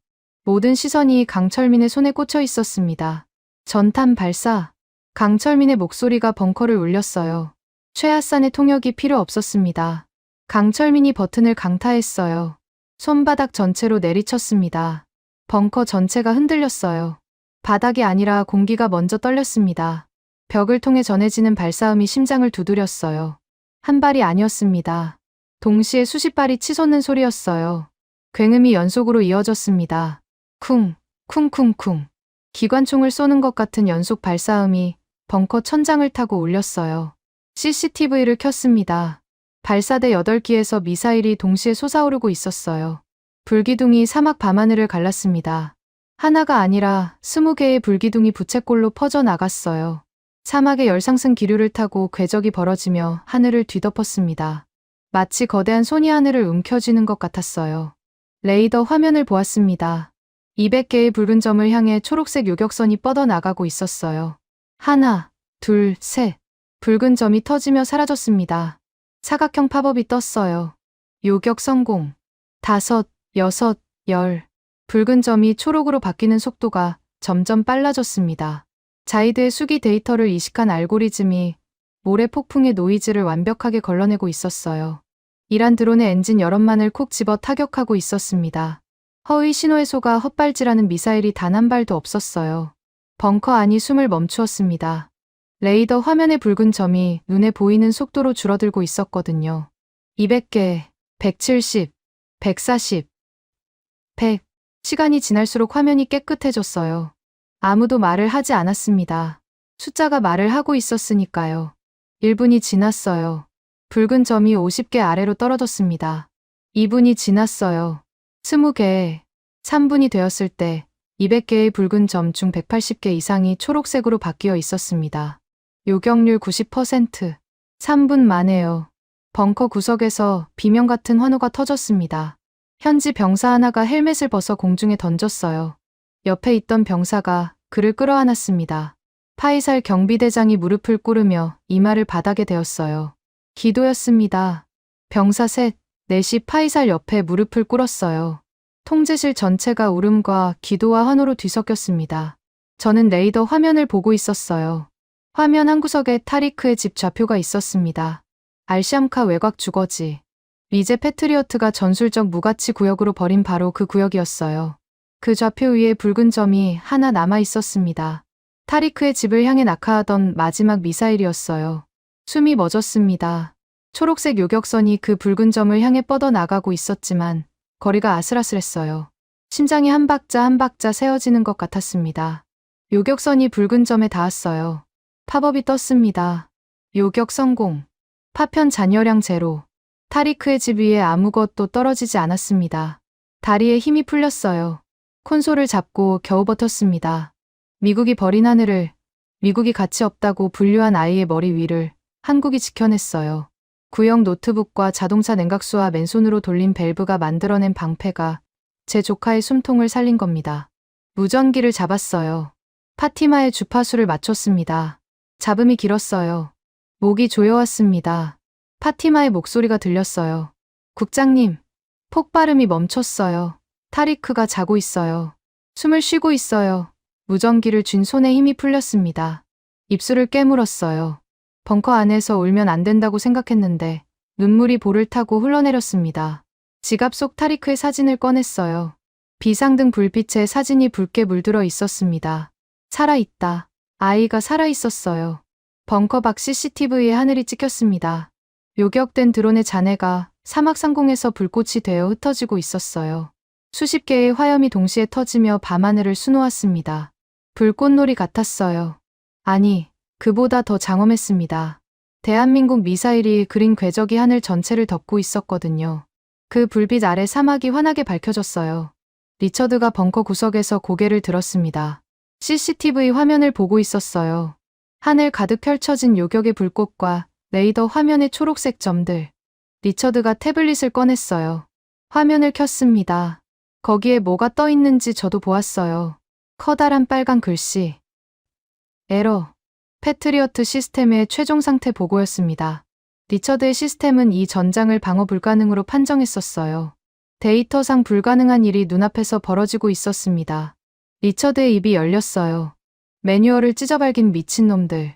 모든 시선이 강철민의 손에 꽂혀 있었습니다. 전탄 발사. 강철민의 목소리가 벙커를 울렸어요. 최하산의 통역이 필요 없었습니다. 강철민이 버튼을 강타했어요. 손바닥 전체로 내리쳤습니다. 벙커 전체가 흔들렸어요. 바닥이 아니라 공기가 먼저 떨렸습니다. 벽을 통해 전해지는 발사음이 심장을 두드렸어요. 한 발이 아니었습니다. 동시에 수십 발이 치솟는 소리였어요. 굉음이 연속으로 이어졌습니다. 쿵, 쿵쿵쿵. 기관총을 쏘는 것 같은 연속 발사음이 벙커 천장을 타고 울렸어요. CCTV를 켰습니다. 발사대 8기에서 미사일이 동시에 솟아오르고 있었어요. 불기둥이 사막 밤하늘을 갈랐습니다. 하나가 아니라 20개의 불기둥이 부채꼴로 퍼져나갔어요. 사막의 열상승 기류를 타고 궤적이 벌어지며 하늘을 뒤덮었습니다. 마치 거대한 손이 하늘을 움켜쥐는 것 같았어요. 레이더 화면을 보았습니다. 200개의 붉은 점을 향해 초록색 요격선이 뻗어나가고 있었어요. 하나, 둘, 셋. 붉은 점이 터지며 사라졌습니다. 사각형 팝업이 떴어요. 요격 성공. 5, 6, 10. 붉은 점이 초록으로 바뀌는 속도가 점점 빨라졌습니다. 자이드의 수기 데이터를 이식한 알고리즘이 모래 폭풍의 노이즈를 완벽하게 걸러내고 있었어요. 이란 드론의 엔진 여럿만을 콕 집어 타격하고 있었습니다. 허위 신호해소가 헛발질하는 미사일이 단 한 발도 없었어요. 벙커 안이 숨을 멈추었습니다. 레이더 화면의 붉은 점이 눈에 보이는 속도로 줄어들고 있었거든요. 200개, 170, 140, 100. 시간이 지날수록 화면이 깨끗해졌어요. 아무도 말을 하지 않았습니다. 숫자가 말을 하고 있었으니까요. 1분이 지났어요. 붉은 점이 50개 아래로 떨어졌습니다. 2분이 지났어요. 20개. 3분이 되었을 때 200개의 붉은 점 중 180개 이상이 초록색으로 바뀌어 있었습니다. 요격률 90%. 3분 만에요. 벙커 구석에서 비명 같은 환호가 터졌습니다. 현지 병사 하나가 헬멧을 벗어 공중에 던졌어요. 옆에 있던 병사가 그를 끌어안았습니다. 파이살 경비대장이 무릎을 꿇으며 이마를 바닥에 대었어요. 기도였습니다. 병사 셋, 넷이 파이살 옆에 무릎을 꿇었어요. 통제실 전체가 울음과 기도와 환호로 뒤섞였습니다. 저는 레이더 화면을 보고 있었어요. 화면 한 구석에 타리크의 집 좌표가 있었습니다. 알샴카 외곽 주거지. 리제 패트리어트가 전술적 무가치 구역으로 버린 바로 그 구역이었어요. 그 좌표 위에 붉은 점이 하나 남아 있었습니다. 타리크의 집을 향해 낙하하던 마지막 미사일이었어요. 숨이 멎었습니다. 초록색 요격선이 그 붉은 점을 향해 뻗어나가고 있었지만 거리가 아슬아슬했어요. 심장이 한 박자 한 박자 세어지는 것 같았습니다. 요격선이 붉은 점에 닿았어요. 팝업이 떴습니다. 요격 성공. 파편 잔여량 제로. 타리크의 집 위에 아무것도 떨어지지 않았습니다. 다리에 힘이 풀렸어요. 콘솔을 잡고 겨우 버텼습니다. 미국이 버린 하늘을, 미국이 가치 없다고 분류한 아이의 머리 위를 한국이 지켜냈어요. 구형 노트북과 자동차 냉각수와 맨손으로 돌린 밸브가 만들어낸 방패가 제 조카의 숨통을 살린 겁니다. 무전기를 잡았어요. 파티마의 주파수를 맞췄습니다. 잡음이 길었어요. 목이 조여왔습니다. 파티마의 목소리가 들렸어요. 국장님, 폭발음이 멈췄어요. 타리크가 자고 있어요. 숨을 쉬고 있어요. 무전기를 쥔 손에 힘이 풀렸습니다. 입술을 깨물었어요. 벙커 안에서 울면 안 된다고 생각했는데 눈물이 볼을 타고 흘러내렸습니다. 지갑 속 타리크의 사진을 꺼냈어요. 비상등 불빛에 사진이 붉게 물들어 있었습니다. 살아있다. 아이가 살아있었어요. 벙커 밖 CCTV에 하늘이 찍혔습니다. 요격된 드론의 잔해가 사막 상공에서 불꽃이 되어 흩어지고 있었어요. 수십 개의 화염이 동시에 터지며 밤하늘을 수놓았습니다. 불꽃놀이 같았어요. 아니, 그보다 더 장엄했습니다. 대한민국 미사일이 그린 궤적이 하늘 전체를 덮고 있었거든요. 그 불빛 아래 사막이 환하게 밝혀졌어요. 리처드가 벙커 구석에서 고개를 들었습니다. CCTV 화면을 보고 있었어요. 하늘 가득 펼쳐진 요격의 불꽃과 레이더 화면의 초록색 점들. 리처드가 태블릿을 꺼냈어요. 화면을 켰습니다. 거기에 뭐가 떠 있는지 저도 보았어요. 커다란 빨간 글씨. 에러. 패트리어트 시스템의 최종 상태 보고였습니다. 리처드의 시스템은 이 전장을 방어 불가능으로 판정했었어요. 데이터상 불가능한 일이 눈앞에서 벌어지고 있었습니다. 리처드의 입이 열렸어요. 매뉴얼을 찢어발긴 미친놈들.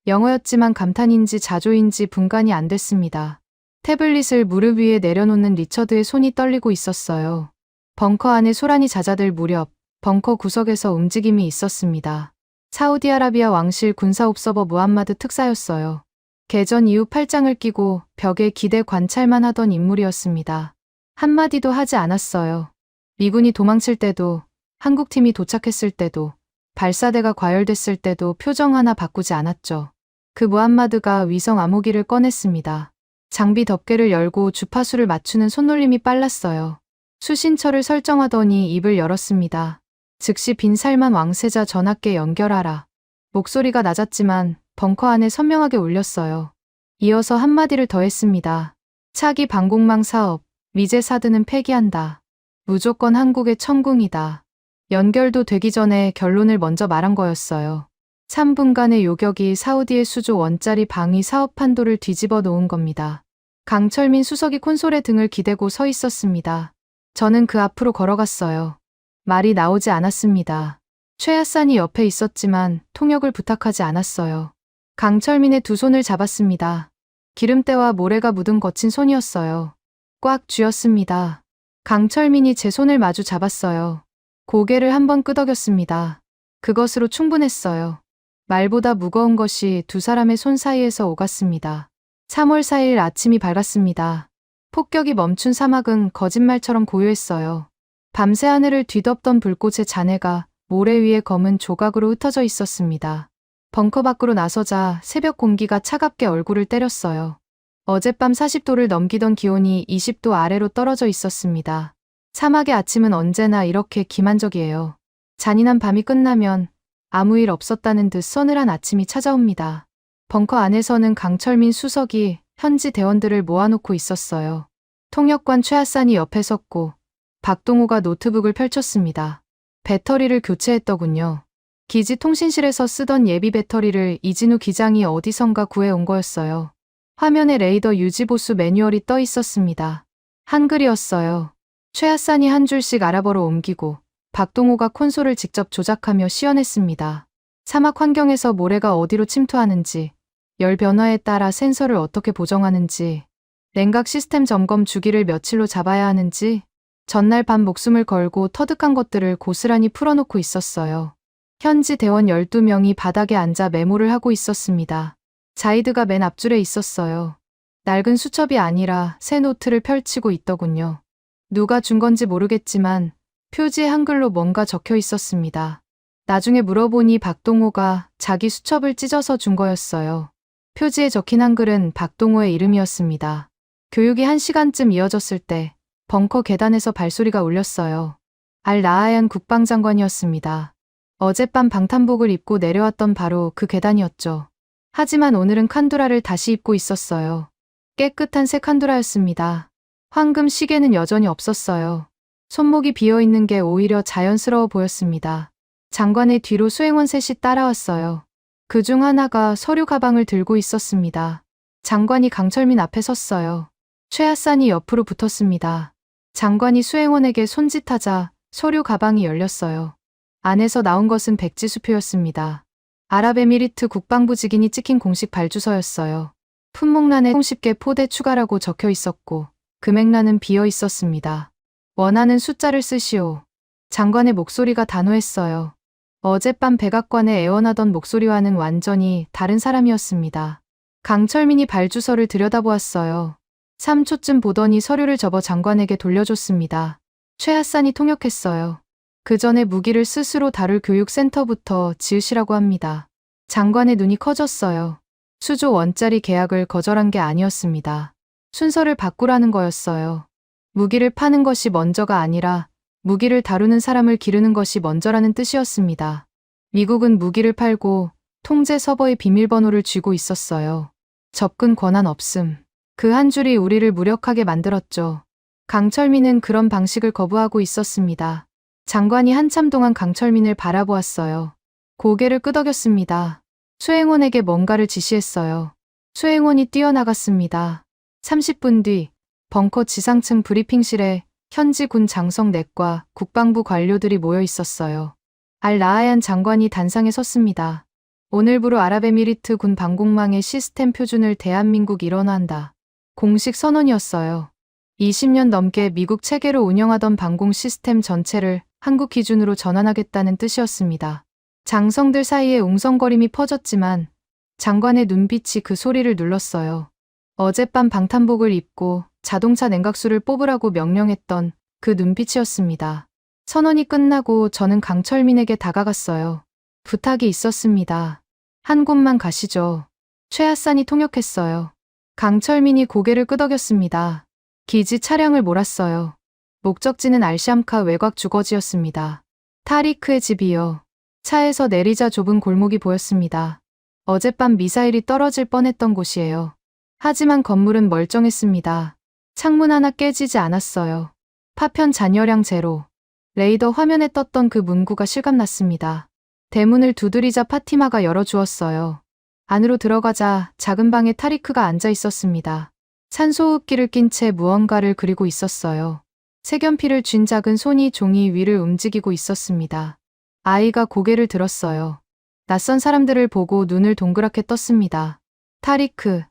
영어였지만 감탄인지 자조인지 분간이 안 됐습니다. 태블릿을 무릎 위에 내려놓는 리처드의 손이 떨리고 있었어요. 벙커 안에 소란이 잦아들 무렵 벙커 구석에서 움직임이 있었습니다. 사우디아라비아 왕실 군사옵서버 무함마드 특사였어요. 개전 이후 팔짱을 끼고 벽에 기대 관찰만 하던 인물이었습니다. 한마디도 하지 않았어요. 미군이 도망칠 때도, 한국팀이 도착했을 때도, 발사대가 과열됐을 때도 표정 하나 바꾸지 않았죠. 그 무함마드가 위성 암호기를 꺼냈습니다. 장비 덮개를 열고 주파수를 맞추는 손놀림이 빨랐어요. 수신처를 설정하더니 입을 열었습니다. 즉시 빈살만 왕세자 전화께 연결하라. 목소리가 낮았지만 벙커 안에 선명하게 울렸어요. 이어서 한마디를 더 했습니다. 차기 방공망 사업, 미제 사드는 폐기한다. 무조건 한국의 천궁이다. 연결도 되기 전에 결론을 먼저 말한 거였어요. 3분간의 요격이 사우디의 수조 원짜리 방위 사업 판도를 뒤집어 놓은 겁니다. 강철민 수석이 콘솔에 등을 기대고 서 있었습니다. 저는 그 앞으로 걸어갔어요. 말이 나오지 않았습니다. 최하산이 옆에 있었지만 통역을 부탁하지 않았어요. 강철민의 두 손을 잡았습니다. 기름때와 모래가 묻은 거친 손이었어요. 꽉 쥐었습니다. 강철민이 제 손을 마주 잡았어요. 고개를 한번 끄덕였습니다. 그것으로 충분했어요. 말보다 무거운 것이 두 사람의 손 사이에서 오갔습니다. 3월 4일 아침이 밝았습니다. 폭격이 멈춘 사막은 거짓말처럼 고요했어요. 밤새 하늘을 뒤덮던 불꽃의 잔해가 모래 위에 검은 조각으로 흩어져 있었습니다. 벙커 밖으로 나서자 새벽 공기가 차갑게 얼굴을 때렸어요. 어젯밤 40도를 넘기던 기온이 20도 아래로 떨어져 있었습니다. 사막의 아침은 언제나 이렇게 기만적이에요. 잔인한 밤이 끝나면 아무 일 없었다는 듯 서늘한 아침이 찾아옵니다. 벙커 안에서는 강철민 수석이 현지 대원들을 모아놓고 있었어요. 통역관 최하산이 옆에 섰고 박동호가 노트북을 펼쳤습니다. 배터리를 교체했더군요. 기지 통신실에서 쓰던 예비 배터리를 이진우 기장이 어디선가 구해온 거였어요. 화면에 레이더 유지보수 매뉴얼이 떠 있었습니다. 한글이었어요. 최하산이 한 줄씩 아랍어로 옮기고 박동호가 콘솔을 직접 조작하며 시연했습니다. 사막 환경에서 모래가 어디로 침투하는지, 열 변화에 따라 센서를 어떻게 보정하는지, 냉각 시스템 점검 주기를 며칠로 잡아야 하는지, 전날 밤 목숨을 걸고 터득한 것들을 고스란히 풀어놓고 있었어요. 현지 대원 12명이 바닥에 앉아 메모를 하고 있었습니다. 자이드가 맨 앞줄에 있었어요. 낡은 수첩이 아니라 새 노트를 펼치고 있더군요. 누가 준 건지 모르겠지만 표지에 한글로 뭔가 적혀 있었습니다. 나중에 물어보니 박동호가 자기 수첩을 찢어서 준 거였어요. 표지에 적힌 한글은 박동호의 이름이었습니다. 교육이 1시간쯤 이어졌을 때 벙커 계단에서 발소리가 울렸어요. 알-라하얀 국방장관이었습니다. 어젯밤 방탄복을 입고 내려왔던 바로 그 계단이었죠. 하지만 오늘은 칸두라를 다시 입고 있었어요. 깨끗한 새 칸두라였습니다. 황금 시계는 여전히 없었어요. 손목이 비어있는 게 오히려 자연스러워 보였습니다. 장관의 뒤로 수행원 셋이 따라왔어요. 그중 하나가 서류 가방을 들고 있었습니다. 장관이 강철민 앞에 섰어요. 최하산이 옆으로 붙었습니다. 장관이 수행원에게 손짓하자 서류 가방이 열렸어요. 안에서 나온 것은 백지수표였습니다. 아랍에미리트 국방부 직인이 찍힌 공식 발주서였어요. 품목란에 30개 포대 추가라고 적혀 있었고 금액란은 비어 있었습니다. 원하는 숫자를 쓰시오. 장관의 목소리가 단호했어요. 어젯밤 백악관에 애원하던 목소리와는 완전히 다른 사람이었습니다. 강철민이 발주서를 들여다보았어요. 3초쯤 보더니 서류를 접어 장관에게 돌려줬습니다. 최하산이 통역했어요. 그 전에 무기를 스스로 다룰 교육센터부터 지으시라고 합니다. 장관의 눈이 커졌어요. 수조 원짜리 계약을 거절한 게 아니었습니다. 순서를 바꾸라는 거였어요. 무기를 파는 것이 먼저가 아니라 무기를 다루는 사람을 기르는 것이 먼저라는 뜻이었습니다. 미국은 무기를 팔고 통제 서버의 비밀번호를 쥐고 있었어요. 접근 권한 없음. 그 한 줄이 우리를 무력하게 만들었죠. 강철민은 그런 방식을 거부하고 있었습니다. 장관이 한참 동안 강철민을 바라보았어요. 고개를 끄덕였습니다. 수행원에게 뭔가를 지시했어요. 수행원이 뛰어나갔습니다. 30분 뒤 벙커 지상층 브리핑실에 현지 군 장성 넷과 국방부 관료들이 모여 있었어요. 알-라하얀 장관이 단상에 섰습니다. 오늘부로 아랍에미리트 군 방공망의 시스템 표준을 대한민국 일원화한다. 공식 선언이었어요. 20년 넘게 미국 체계로 운영하던 방공 시스템 전체를 한국 기준으로 전환하겠다는 뜻이었습니다. 장성들 사이에 웅성거림이 퍼졌지만 장관의 눈빛이 그 소리를 눌렀어요. 어젯밤 방탄복을 입고 자동차 냉각수를 뽑으라고 명령했던 그 눈빛이었습니다. 선언이 끝나고 저는 강철민에게 다가갔어요. 부탁이 있었습니다. 한 곳만 가시죠. 최하산이 통역했어요. 강철민이 고개를 끄덕였습니다. 기지 차량을 몰았어요. 목적지는 알샴카 외곽 주거지였습니다. 타리크의 집이요. 차에서 내리자 좁은 골목이 보였습니다. 어젯밤 미사일이 떨어질 뻔했던 곳이에요. 하지만 건물은 멀쩡했습니다. 창문 하나 깨지지 않았어요. 파편 잔여량 제로. 레이더 화면에 떴던 그 문구가 실감났습니다. 대문을 두드리자 파티마가 열어주었어요. 안으로 들어가자 작은 방에 타리크가 앉아 있었습니다. 산소호흡기를 낀 채 무언가를 그리고 있었어요. 색연필을 쥔 작은 손이 종이 위를 움직이고 있었습니다. 아이가 고개를 들었어요. 낯선 사람들을 보고 눈을 동그랗게 떴습니다. 타리크,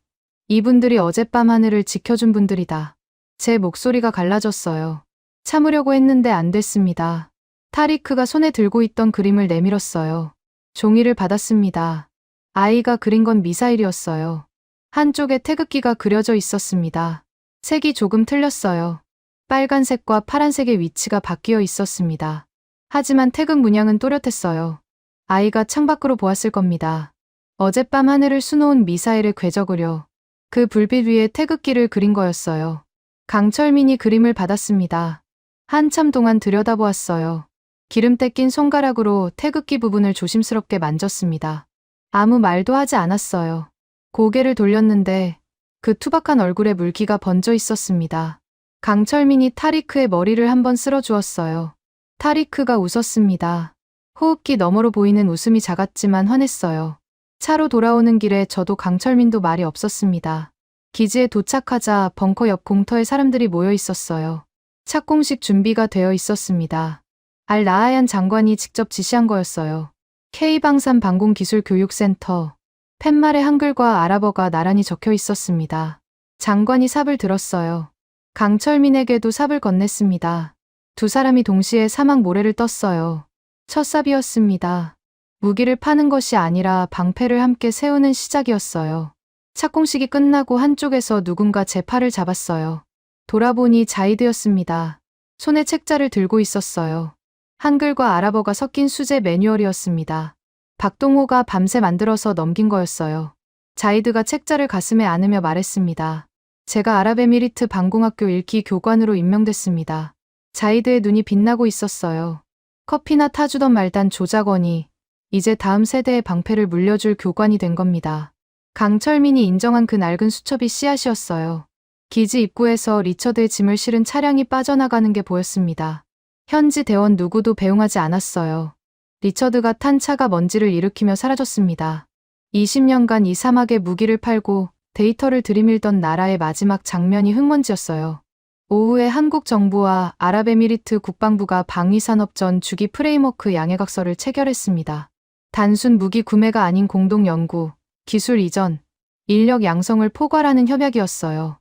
이분들이 어젯밤 하늘을 지켜준 분들이다. 제 목소리가 갈라졌어요. 참으려고 했는데 안 됐습니다. 타리크가 손에 들고 있던 그림을 내밀었어요. 종이를 받았습니다. 아이가 그린 건 미사일이었어요. 한쪽에 태극기가 그려져 있었습니다. 색이 조금 틀렸어요. 빨간색과 파란색의 위치가 바뀌어 있었습니다. 하지만 태극 문양은 또렷했어요. 아이가 창밖으로 보았을 겁니다. 어젯밤 하늘을 수놓은 미사일을 궤적으려 그 불빛 위에 태극기를 그린 거였어요. 강철민이 그림을 받았습니다. 한참 동안 들여다보았어요. 기름때 낀 손가락으로 태극기 부분을 조심스럽게 만졌습니다. 아무 말도 하지 않았어요. 고개를 돌렸는데 그 투박한 얼굴에 물기가 번져 있었습니다. 강철민이 타리크의 머리를 한번 쓸어주었어요. 타리크가 웃었습니다. 호흡기 너머로 보이는 웃음이 작았지만 환했어요. 차로 돌아오는 길에 저도 강철민도 말이 없었습니다. 기지에 도착하자 벙커 옆 공터에 사람들이 모여 있었어요. 착공식 준비가 되어 있었습니다. 알-라하얀 장관이 직접 지시한 거였어요. K방산 방공기술교육센터. 팻말에 한글과 아랍어가 나란히 적혀 있었습니다. 장관이 삽을 들었어요. 강철민에게도 삽을 건넸습니다. 두 사람이 동시에 사막 모래를 떴어요. 첫 삽이었습니다. 무기를 파는 것이 아니라 방패를 함께 세우는 시작이었어요. 착공식이 끝나고 한쪽에서 누군가 제 팔을 잡았어요. 돌아보니 자이드였습니다. 손에 책자를 들고 있었어요. 한글과 아랍어가 섞인 수제 매뉴얼이었습니다. 박동호가 밤새 만들어서 넘긴 거였어요. 자이드가 책자를 가슴에 안으며 말했습니다. 제가 아랍에미리트 방공학교 1기 교관으로 임명됐습니다. 자이드의 눈이 빛나고 있었어요. 커피나 타주던 말단 조작원이 이제 다음 세대의 방패를 물려줄 교관이 된 겁니다. 강철민이 인정한 그 낡은 수첩이 씨앗이었어요. 기지 입구에서 리처드의 짐을 실은 차량이 빠져나가는 게 보였습니다. 현지 대원 누구도 배웅하지 않았어요. 리처드가 탄 차가 먼지를 일으키며 사라졌습니다. 20년간 이 사막에 무기를 팔고 데이터를 들이밀던 나라의 마지막 장면이 흙먼지였어요. 오후에 한국 정부와 아랍에미리트 국방부가 방위산업전 주기 프레임워크 양해각서를 체결했습니다. 단순 무기 구매가 아닌 공동 연구, 기술 이전, 인력 양성을 포괄하는 협약이었어요.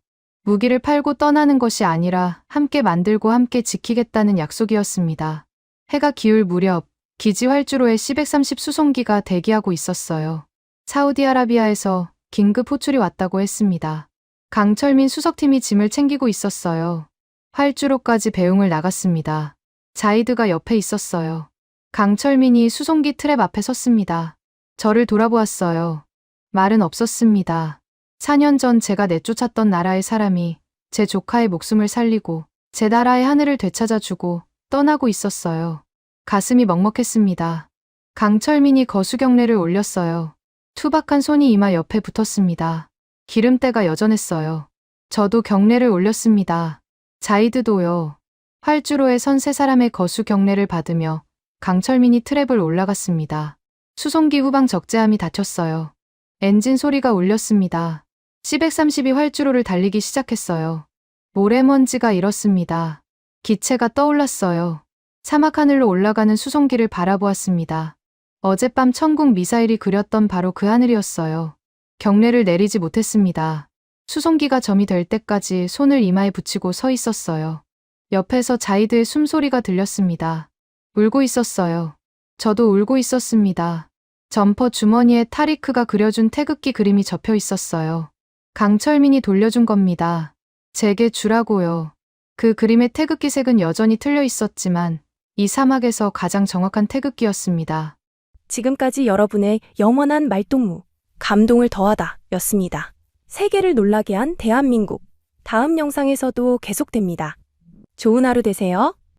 무기를 팔고 떠나는 것이 아니라 함께 만들고 함께 지키겠다는 약속이었습니다. 해가 기울 무렵 기지 활주로에 C-130 수송기가 대기하고 있었어요. 사우디아라비아에서 긴급 호출이 왔다고 했습니다. 강철민 수석팀이 짐을 챙기고 있었어요. 활주로까지 배웅을 나갔습니다. 자이드가 옆에 있었어요. 강철민이 수송기 트랩 앞에 섰습니다. 저를 돌아보았어요. 말은 없었습니다. 4년 전 제가 내쫓았던 나라의 사람이 제 조카의 목숨을 살리고 제 나라의 하늘을 되찾아주고 떠나고 있었어요. 가슴이 먹먹했습니다. 강철민이 거수경례를 올렸어요. 투박한 손이 이마 옆에 붙었습니다. 기름때가 여전했어요. 저도 경례를 올렸습니다. 자이드도요. 활주로에 선 세 사람의 거수 경례를 받으며 강철민이 트랩을 올라갔습니다. 수송기 후방 적재함이 닫혔어요. 엔진 소리가 울렸습니다. C-130이 활주로를 달리기 시작했어요. 모래먼지가 일었습니다. 기체가 떠올랐어요. 사막 하늘로 올라가는 수송기를 바라보았습니다. 어젯밤 천국 미사일이 그렸던 바로 그 하늘이었어요. 경례를 내리지 못했습니다. 수송기가 점이 될 때까지 손을 이마에 붙이고 서 있었어요. 옆에서 자이드의 숨소리가 들렸습니다. 울고 있었어요. 저도 울고 있었습니다. 점퍼 주머니에 타리크가 그려준 태극기 그림이 접혀 있었어요. 강철민이 돌려준 겁니다. 제게 주라고요. 그 그림의 태극기 색은 여전히 틀려 있었지만 이 사막에서 가장 정확한 태극기였습니다. 지금까지 여러분의 영원한 말동무, 감동을 더하다 였습니다. 세계를 놀라게 한 대한민국. 다음 영상에서도 계속됩니다. 좋은 하루 되세요.